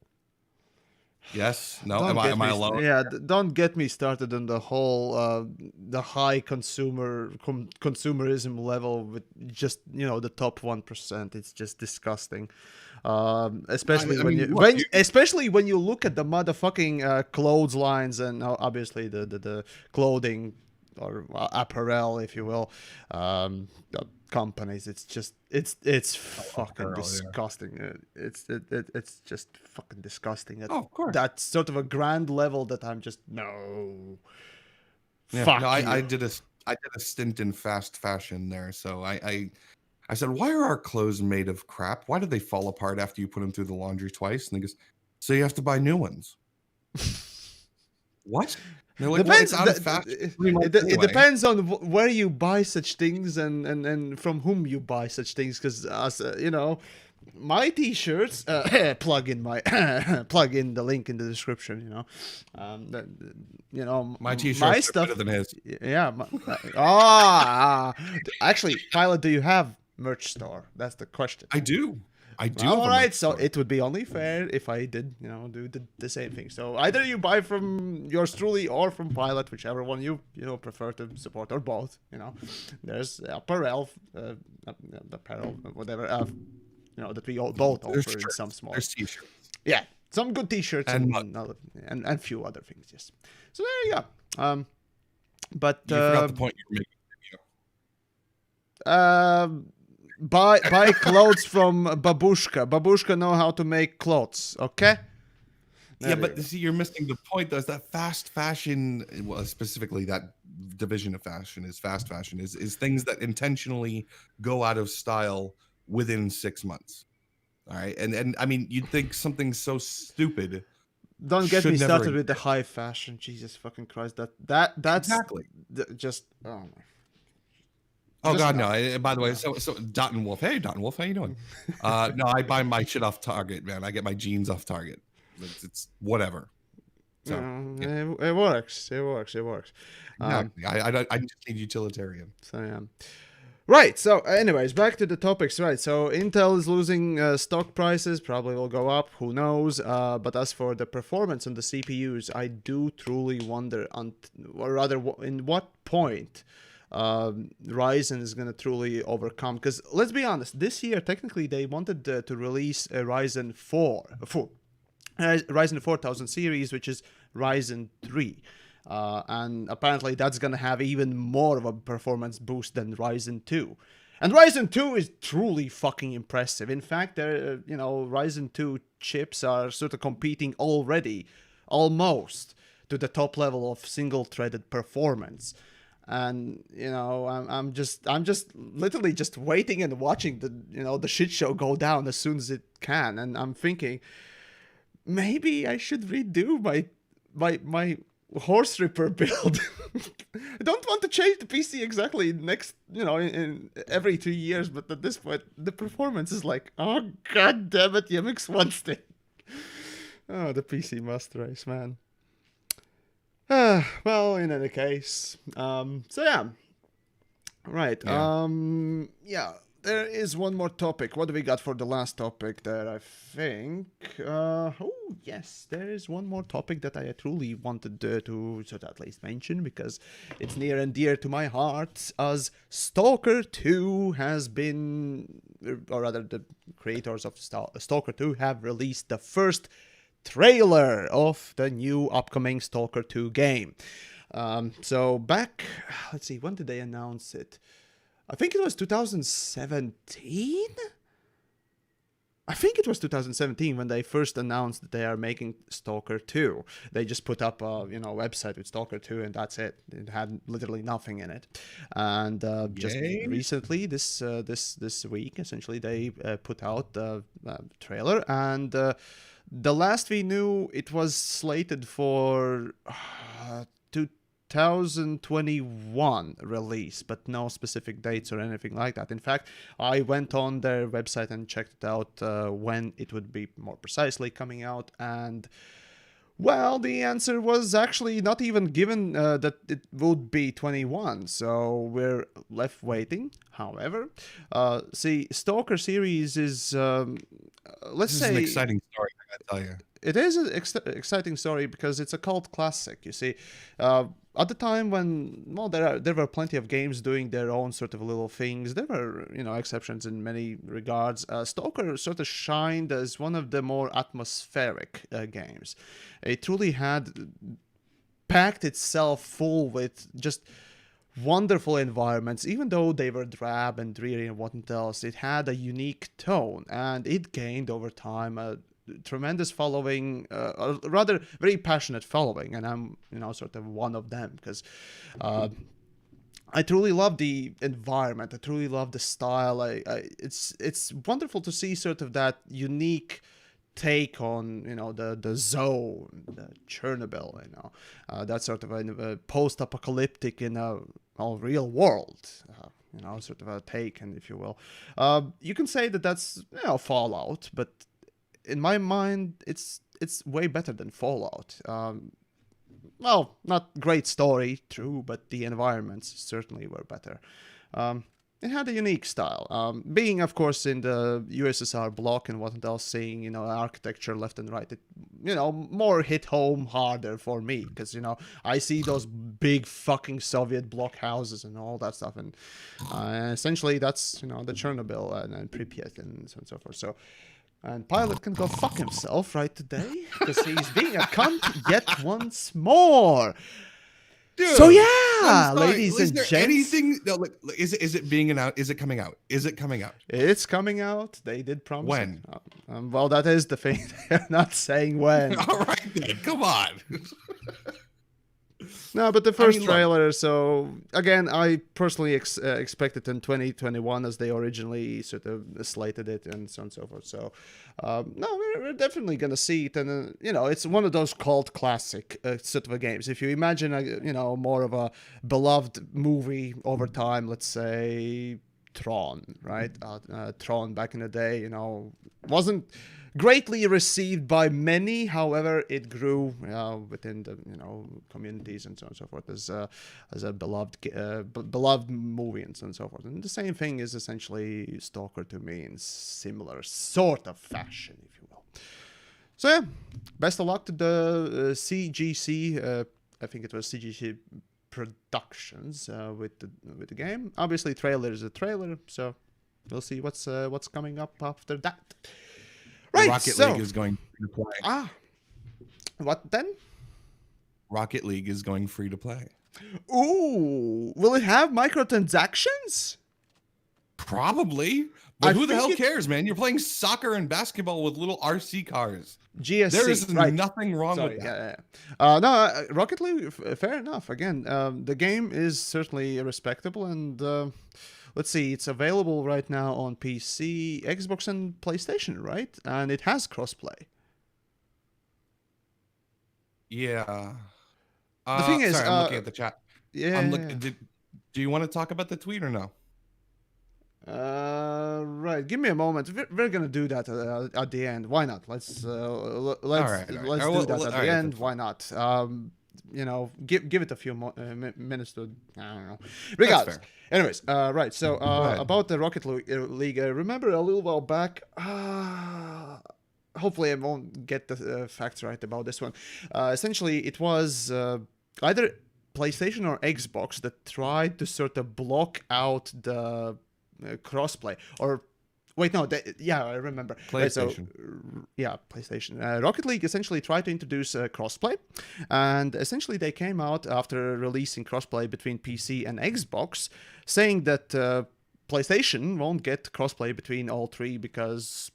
Yes? No? Am I alone? Yeah, don't get me started on the whole the high consumerism level with just the top 1%. It's just disgusting. Especially especially when you look at the motherfucking clothes lines and obviously the clothing or apparel, if you will, companies. It's just it's fucking disgusting. Yeah. It's just fucking disgusting. Of course. That's sort of a grand level that I'm just no. Yeah, fuck. No, I did a stint in fast fashion there, so I said, why are our clothes made of crap? Why do they fall apart after you put them through the laundry twice? And he goes, so you have to buy new ones. What? Like, depends, well, it depends on where you buy such things and from whom you buy such things, because as my t-shirts plug in the link in the description. My t-shirts my are stuff better than his. Yeah. Actually, Pilot, do you have merch store? That's the question. I do. I do. Well, have a all right. So merch it would be only fair if I did, do the same thing. So either you buy from yours truly or from Pilot, whichever one you prefer to support, or both. There's apparel, whatever. That we all both store. There's offer in some shirts. small. There's t-shirts. Yeah, some good T-shirts And and few other things. Yes. So there you go. But you forgot the point you were making. buy clothes from Babushka. Babushka know how to make clothes. Okay. Yeah, but see, you're missing the point. Though, is that fast fashion, well, specifically that division of fashion is fast fashion, is things that intentionally go out of style within 6 months. All right, and I mean, you'd think something so stupid. Don't get should me never started with the exist. high fashion. Jesus fucking Christ. That's Exactly. just oh my. Oh Just God, no. no! By the way, so Dot and Wolf. Hey, Dot and Wolf, how you doing? No, I buy my shit off Target, man. I get my jeans off Target. It's whatever. So yeah. It works. It works. It works. Exactly. I just need utilitarian. So yeah. Right. So, anyways, back to the topics. Right. So, Intel is losing stock prices. Probably will go up. Who knows? But as for the performance on the CPUs, I do truly wonder, or rather, in what point Ryzen is going to truly overcome. Because let's be honest, this year technically they wanted to release a Ryzen 4000 series, which is Ryzen 3. And apparently that's going to have even more of a performance boost than Ryzen 2. And Ryzen 2 is truly fucking impressive. In fact, Ryzen 2 chips are sort of competing already, almost, to the top level of single-threaded performance. And I'm just literally just waiting and watching the shit show go down as soon as it can. And I'm thinking, maybe I should redo my horse ripper build. I don't want to change the PC exactly next, in every 2 years, but at this point, the performance is like, oh god damn it, Yamiks wants it. Oh, the PC must race, man. Well, in any case, so yeah. Right. Yeah. Yeah. There is one more topic. What do we got for the last topic there? I think. Oh yes, there is one more topic that I truly wanted to sort of at least mention because it's near and dear to my heart. As Stalker 2 has been, or rather, the creators of Stalker 2 have released the first trailer of the new upcoming Stalker 2 game. So back, let's see, when did they announce it? I think it was 2017? I think it was 2017 when they first announced that they are making Stalker 2. They just put up a website with Stalker 2 and that's it. It had literally nothing in it. And just recently, this week, essentially, they put out the trailer. And the last we knew, it was slated for 2021 release, but no specific dates or anything like that. In fact, I went on their website and checked it out when it would be more precisely coming out, and well, the answer was actually not even given that it would be 21, so we're left waiting. However, see, Stalker series is, let's say... This is an exciting story, I gotta tell you. It is an exciting story because it's a cult classic, you see. At the time when, well, there were plenty of games doing their own sort of little things. There were, exceptions in many regards. Stalker sort of shined as one of the more atmospheric games. It truly had packed itself full with just wonderful environments. Even though they were drab and dreary and whatnot else, it had a unique tone, and it gained over time a tremendous following, or rather very passionate following, and I'm sort of one of them because I truly love the environment. I truly love the style. It's wonderful to see sort of that unique take on the zone, the Chernobyl, that sort of a post-apocalyptic in a real world, sort of a take, and if you will, you can say that that's Fallout, but in my mind, it's way better than Fallout. Well, not great story, true, but the environments certainly were better. it had a unique style. Being, of course, in the USSR bloc and what else, seeing, architecture left and right, it, more hit home harder for me because, I see those big fucking Soviet block houses and all that stuff. And essentially that's, the Chernobyl and Pripyat and so on and so forth. So, and Pilot can go fuck himself right today because he's being a cunt yet once more. Dude, so yeah, ladies and gents. Anything? No, look, is it being announced? Is it coming out? Is it coming out? It's coming out. They did promise. When? Well, that is the thing. They're not saying when. All right, then. Come on. No, but the first trailer. So again, I personally expected in 2021 as they originally sort of slated it, and so on and so forth. So no, we're definitely gonna see it, and it's one of those cult classic sort of games. If you imagine more of a beloved movie over time, let's say Tron, right? Tron back in the day, wasn't greatly received by many. However, it grew within the communities and so on and so forth as a beloved movie and so on and so forth. And the same thing is essentially Stalker to me in similar sort of fashion, if you will. So yeah, best of luck to the CGC. I think it was CGC Productions with the game. Obviously, trailer is a trailer, so we'll see what's coming up after that. Right, Rocket League is going free to play. What then? Rocket League is going free to play. Ooh, will it have microtransactions? Probably. But who the hell cares, man? You're playing soccer and basketball with little RC cars. GSC. There is nothing wrong with that. No, Rocket League, fair enough. Again, the game is certainly respectable, and let's see, it's available right now on PC, Xbox, and PlayStation, right? And it has crossplay. Yeah. The thing is, sorry, I'm looking at the chat. Yeah. Do you want to talk about the tweet or no? Right. Give me a moment. We're gonna do that at the end. Why not? Let's do that at the end. Why not? Give it a few minutes to. I don't know. Regardless. Anyways, right. So about the Rocket League, I remember a little while back. Hopefully, I won't get the facts right about this one. Essentially, it was either PlayStation or Xbox that tried to sort of block out the crossplay, or wait, no, I remember. PlayStation. PlayStation. Rocket League essentially tried to introduce crossplay, and essentially they came out after releasing crossplay between PC and Xbox, saying that PlayStation won't get crossplay between all three because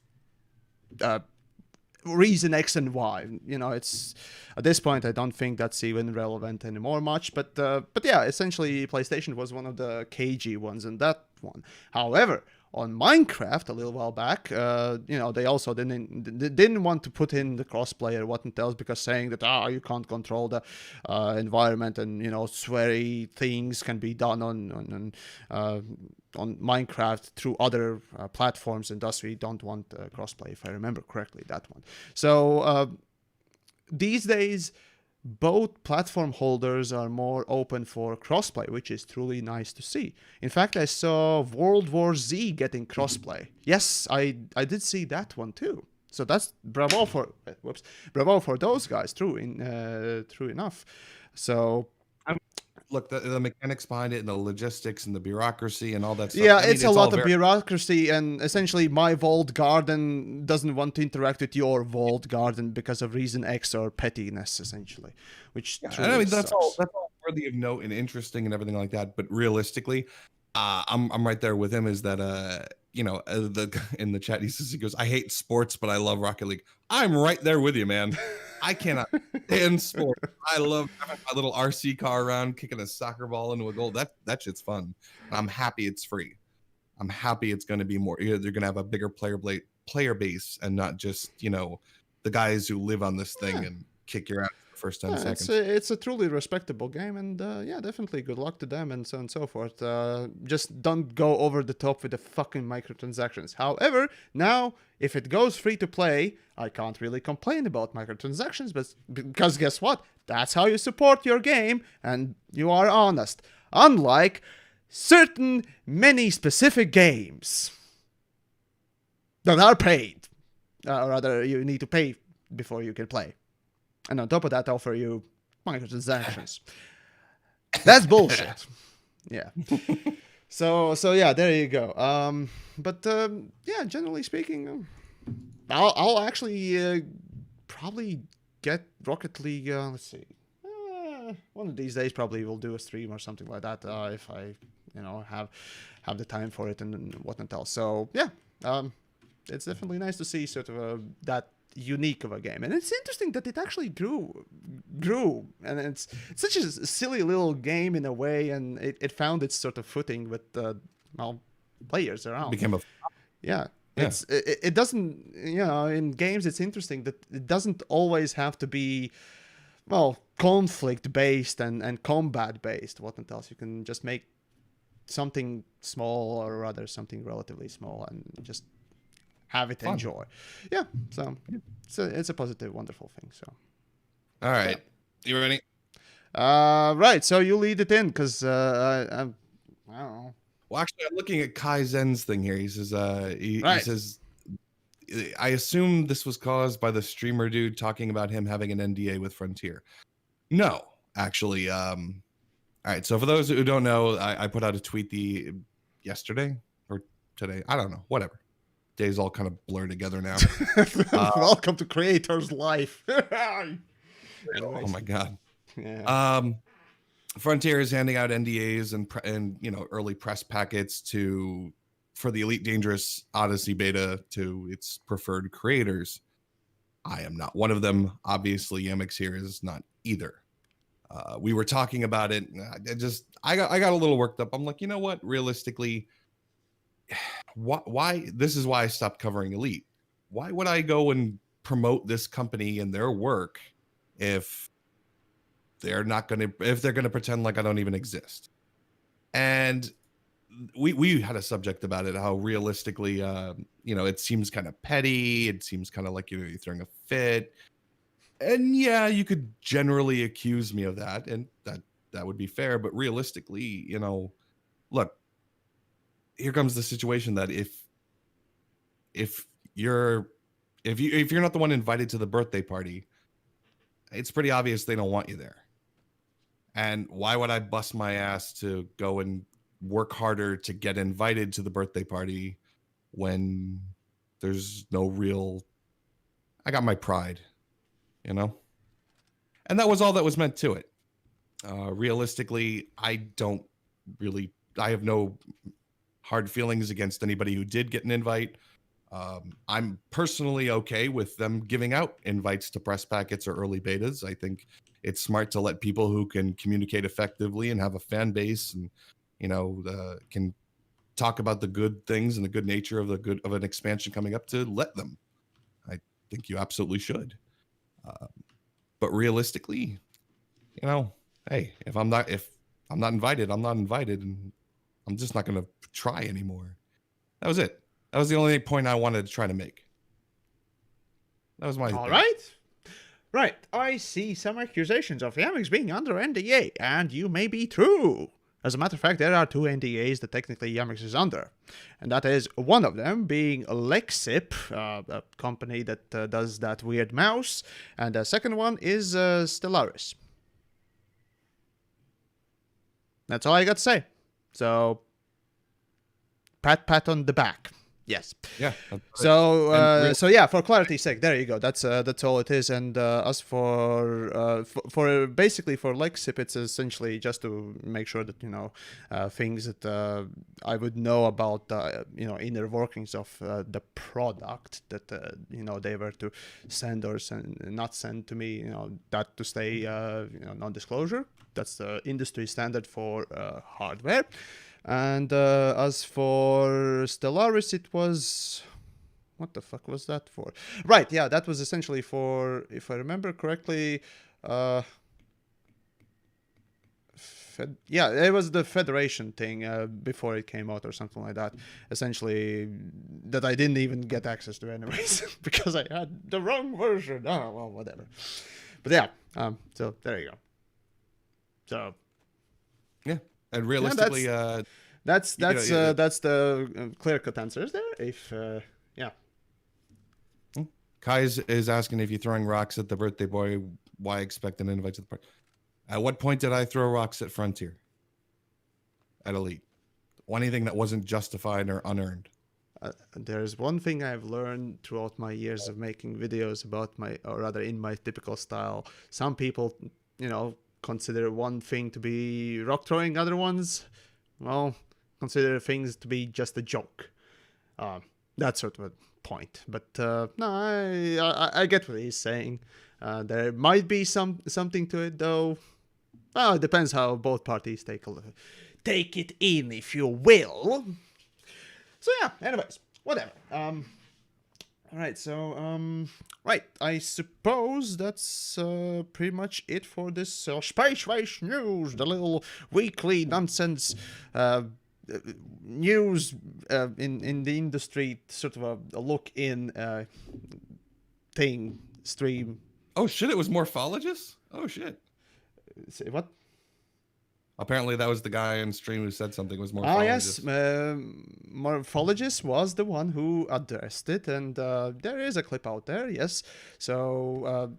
reason X and Y. It's at this point I don't think that's even relevant anymore much, but yeah, essentially PlayStation was one of the cagey ones in that one. However, on Minecraft a little while back, they also didn't want to put in the crossplay or what else, because saying that you can't control the environment, and sweary things can be done on Minecraft through other platforms, and thus we don't want crossplay, if I remember correctly, that one. So these days, both platform holders are more open for crossplay, which is truly nice to see. In fact, I saw World War Z getting crossplay. Yes, I did see that one too. So that's bravo for those guys. True enough. So. Look, the mechanics behind it and the logistics and the bureaucracy and all that stuff. Yeah, it's a lot of bureaucracy, and essentially my walled garden doesn't want to interact with your walled garden because of reason X or pettiness, essentially. Which that's all worthy of note and interesting and everything like that. But realistically, I'm right there with him. Is that in the chat he goes, I hate sports, but I love Rocket League. I'm right there with you, man. I cannot stand sports. I love having my little RC car around, kicking a soccer ball into a goal. That shit's fun. I'm happy it's free. I'm happy it's going to be more. They're going to have a bigger player base, and not just the guys who live on this thing and kick your ass the first 10 seconds. It's a truly respectable game, and definitely good luck to them and so on and so forth. Just don't go over the top with the fucking microtransactions. However, now if it goes free to play, I can't really complain about microtransactions, because guess what? That's how you support your game, and you are honest. Unlike many specific games that are paid. Or rather, you need to pay before you can play. And on top of that, offer you microtransactions. That's bullshit. Yeah. So yeah, there you go. Yeah, generally speaking, I'll actually probably get Rocket League. Let's see. One of these days, probably we'll do a stream or something like that if I, have the time for it and whatnot else. So yeah, it's definitely nice to see sort of that unique of a game, and it's interesting that it actually grew, and it's such a silly little game in a way, and it found its sort of footing with players around. Became a Yeah. Yeah. It doesn't, in games it's interesting that it doesn't always have to be, conflict based and combat based, whatnot else. You can just make something small, or rather something relatively small, and just have it Fun. enjoy. Yeah, so it's a positive, wonderful thing. So All right. You ready? right, so you lead it in, because I don't know. Well, actually, I'm looking at Kai Zen's thing here. He says, he says, I assume this was caused by the streamer dude talking about him having an NDA with Frontier. No, actually. All right. So for those who don't know, I put out a tweet yesterday or today. I don't know. Whatever. Days all kind of blur together now. Welcome to Creator's Life. Oh my God. Yeah. Frontier is handing out NDAs and early press packets for the Elite Dangerous Odyssey beta to its preferred creators. I am not one of them. Obviously, TheYamiks here is not either. We were talking about it. I got a little worked up. I'm like, you know what? Realistically, why? This is why I stopped covering Elite. Why would I go and promote this company and their work if they're gonna pretend like I don't even exist? And we had a subject about it, how realistically it seems kind of petty, it seems kind of like you're throwing a fit, and yeah, you could generally accuse me of that, and that would be fair, but realistically, look, here comes the situation that if you're not the one invited to the birthday party, it's pretty obvious they don't want you there. And why would I bust my ass to go and work harder to get invited to the birthday party when there's no real... I got my pride, And that was all that was meant to it. Realistically, I have no hard feelings against anybody who did get an invite. I'm personally okay with them giving out invites to press packets or early betas. I think it's smart to let people who can communicate effectively and have a fan base and can talk about the good things and the good nature of an expansion coming up, to let them. I think you absolutely should. But realistically, hey, if I'm not invited, I'm not invited, and I'm just not going to try anymore. That was it. That was the only point I wanted to try to make. That was my All thing. right. I see some accusations of TheYamiks being under NDA, and you may be true. As a matter of fact, there are two NDAs that technically TheYamiks is under. And that is one of them being Lexip, a company that does that weird mouse. And the second one is Stellaris. That's all I got to say. So, pat on the back. Yes. Yeah. So yeah, for clarity's sake, there you go. That's all it is. And as for basically for Lexip, it's essentially just to make sure that things that I would know about inner workings of the product that they were to send or not send to me. That to stay non-disclosure. That's the industry standard for hardware. And as for Stellaris, it was... What the fuck was that for? Right, yeah, that was essentially for, if I remember correctly... it was the Federation thing before it came out or something like that. Essentially, that I didn't even get access to anyways, because I had the wrong version. Oh, well, whatever. But yeah, so there you go. So... Yeah. And realistically, That's you know, that's the clear-cut answer. Is there? If yeah. Kai is asking if you're throwing rocks at the birthday boy, why expect an invite to the party? At what point did I throw rocks at Frontier? At Elite? Anything that wasn't justified or unearned. There's one thing I've learned throughout my years of making videos about or rather in my typical style. Some people, consider one thing to be rock throwing, other ones, well, consider things to be just a joke. That sort of a point. But no, I get what he's saying. There might be something to it, though. Well, it depends how both parties take it in, if you will. So yeah, anyways, whatever. All right, so right, I suppose that's pretty much it for this Space Race News, the little weekly nonsense news in the industry, sort of a look in thing stream. Oh shit! It was Morphologist. Oh shit! Say what? Apparently, that was the guy in stream who said something was Morphologist. Ah, yes, Morphologist was the one who addressed it, and there is a clip out there, yes. So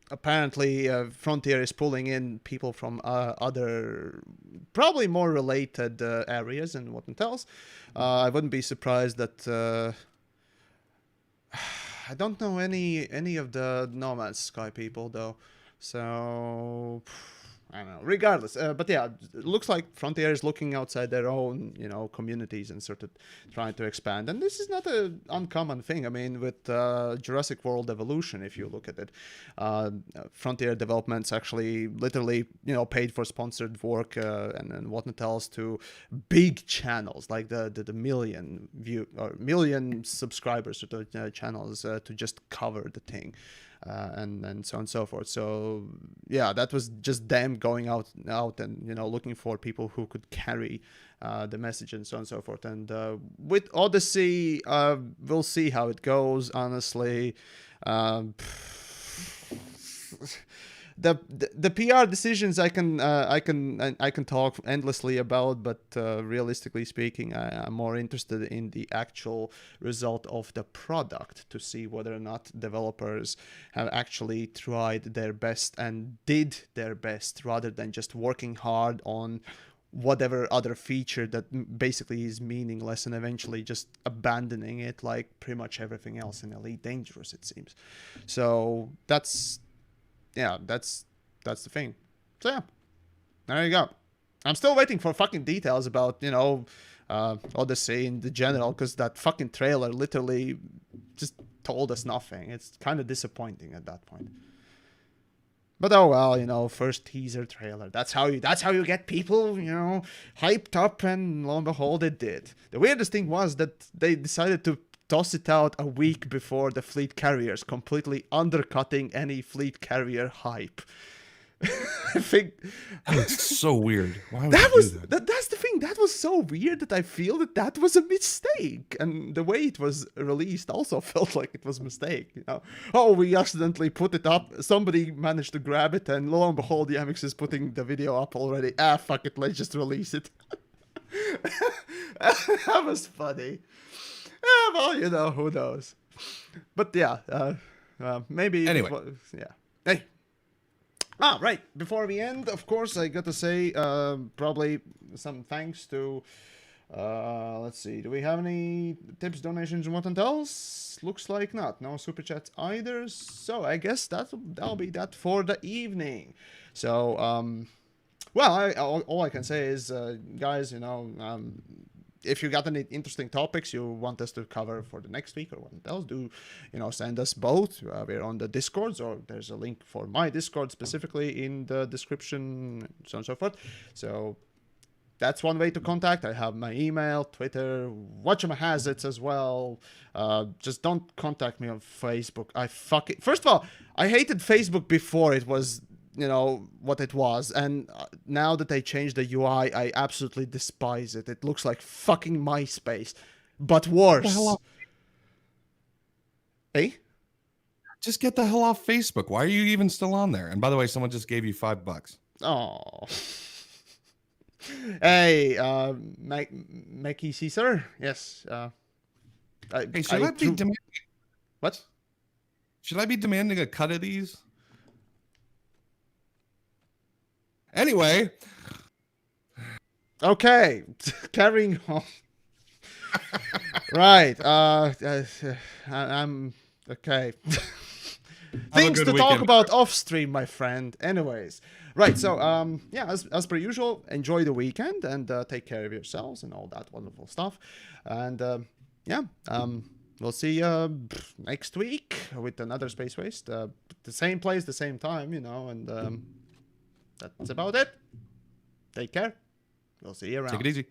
apparently Frontier is pulling in people from other, probably more related areas and what else. I wouldn't be surprised that... I don't know any of the No Man's Sky people, though, so... I don't know. Regardless, but yeah, it looks like Frontier is looking outside their own, communities and sort of trying to expand. And this is not an uncommon thing. I mean, with Jurassic World Evolution, if you look at it, Frontier Developments actually literally, paid for sponsored work and whatnot else to big channels like the million subscribers to the channels to just cover the thing. And so on and so forth. So yeah, that was just them going out and looking for people who could carry the message and so on and so forth. And with Odyssey, we'll see how it goes. Honestly, the PR decisions I can talk endlessly about, but realistically speaking, I'm more interested in the actual result of the product to see whether or not developers have actually tried their best and did their best rather than just working hard on whatever other feature that basically is meaningless and eventually just abandoning it like pretty much everything else in Elite Dangerous, it seems. So that's the thing. So yeah, there you go. I'm still waiting for fucking details about, Odyssey in the general, because that fucking trailer literally just told us nothing. It's kind of disappointing at that point. But oh well, first teaser trailer. That's how you get people, hyped up, and lo and behold, it did. The weirdest thing was that they decided to toss it out a week before the fleet carriers, completely undercutting any fleet carrier hype. I think that's so weird. Why would that you was do that? That's the thing. That was so weird that I feel that was a mistake, and the way it was released also felt like it was a mistake. Oh, we accidentally put it up. Somebody managed to grab it, and lo and behold, TheYamiks is putting the video up already. Fuck it, let's just release it. That was funny. Well, who knows? But yeah, maybe. Anyway. Yeah. Hey. Right. Before we end, of course, I got to say probably some thanks to, let's see, do we have any tips, donations, and what else? Looks like not. No super chats either. So I guess that'll be that for the evening. So, well, all I can say is, guys, if you got any interesting topics you want us to cover for the next week or what else, do send us both. We're on the Discords, or there's a link for my Discord specifically in the description, so on and so forth. So that's one way to contact. I have my email, Twitter, Whatchamahazards as well. Just don't contact me on Facebook. First of all, I hated Facebook before it was what it was, and now that they changed the UI, I absolutely despise it. It looks like fucking MySpace, but worse. Hey? Just get the hell off Facebook. Why are you even still on there? And by the way, someone just gave you $5. Oh. Hey, Mackie Caesar. Yes. Hey, should I be demanding? What? Should I be demanding a cut of these? Anyway. Okay, carrying on. Right. I'm okay. Things to talk about off stream, my friend. Anyways, right. So yeah, as per usual, enjoy the weekend and take care of yourselves and all that wonderful stuff. And yeah, we'll see you next week with another Space Waste. The same place, the same time, you know. And that's about it. Take care. We'll see you around. Take it easy.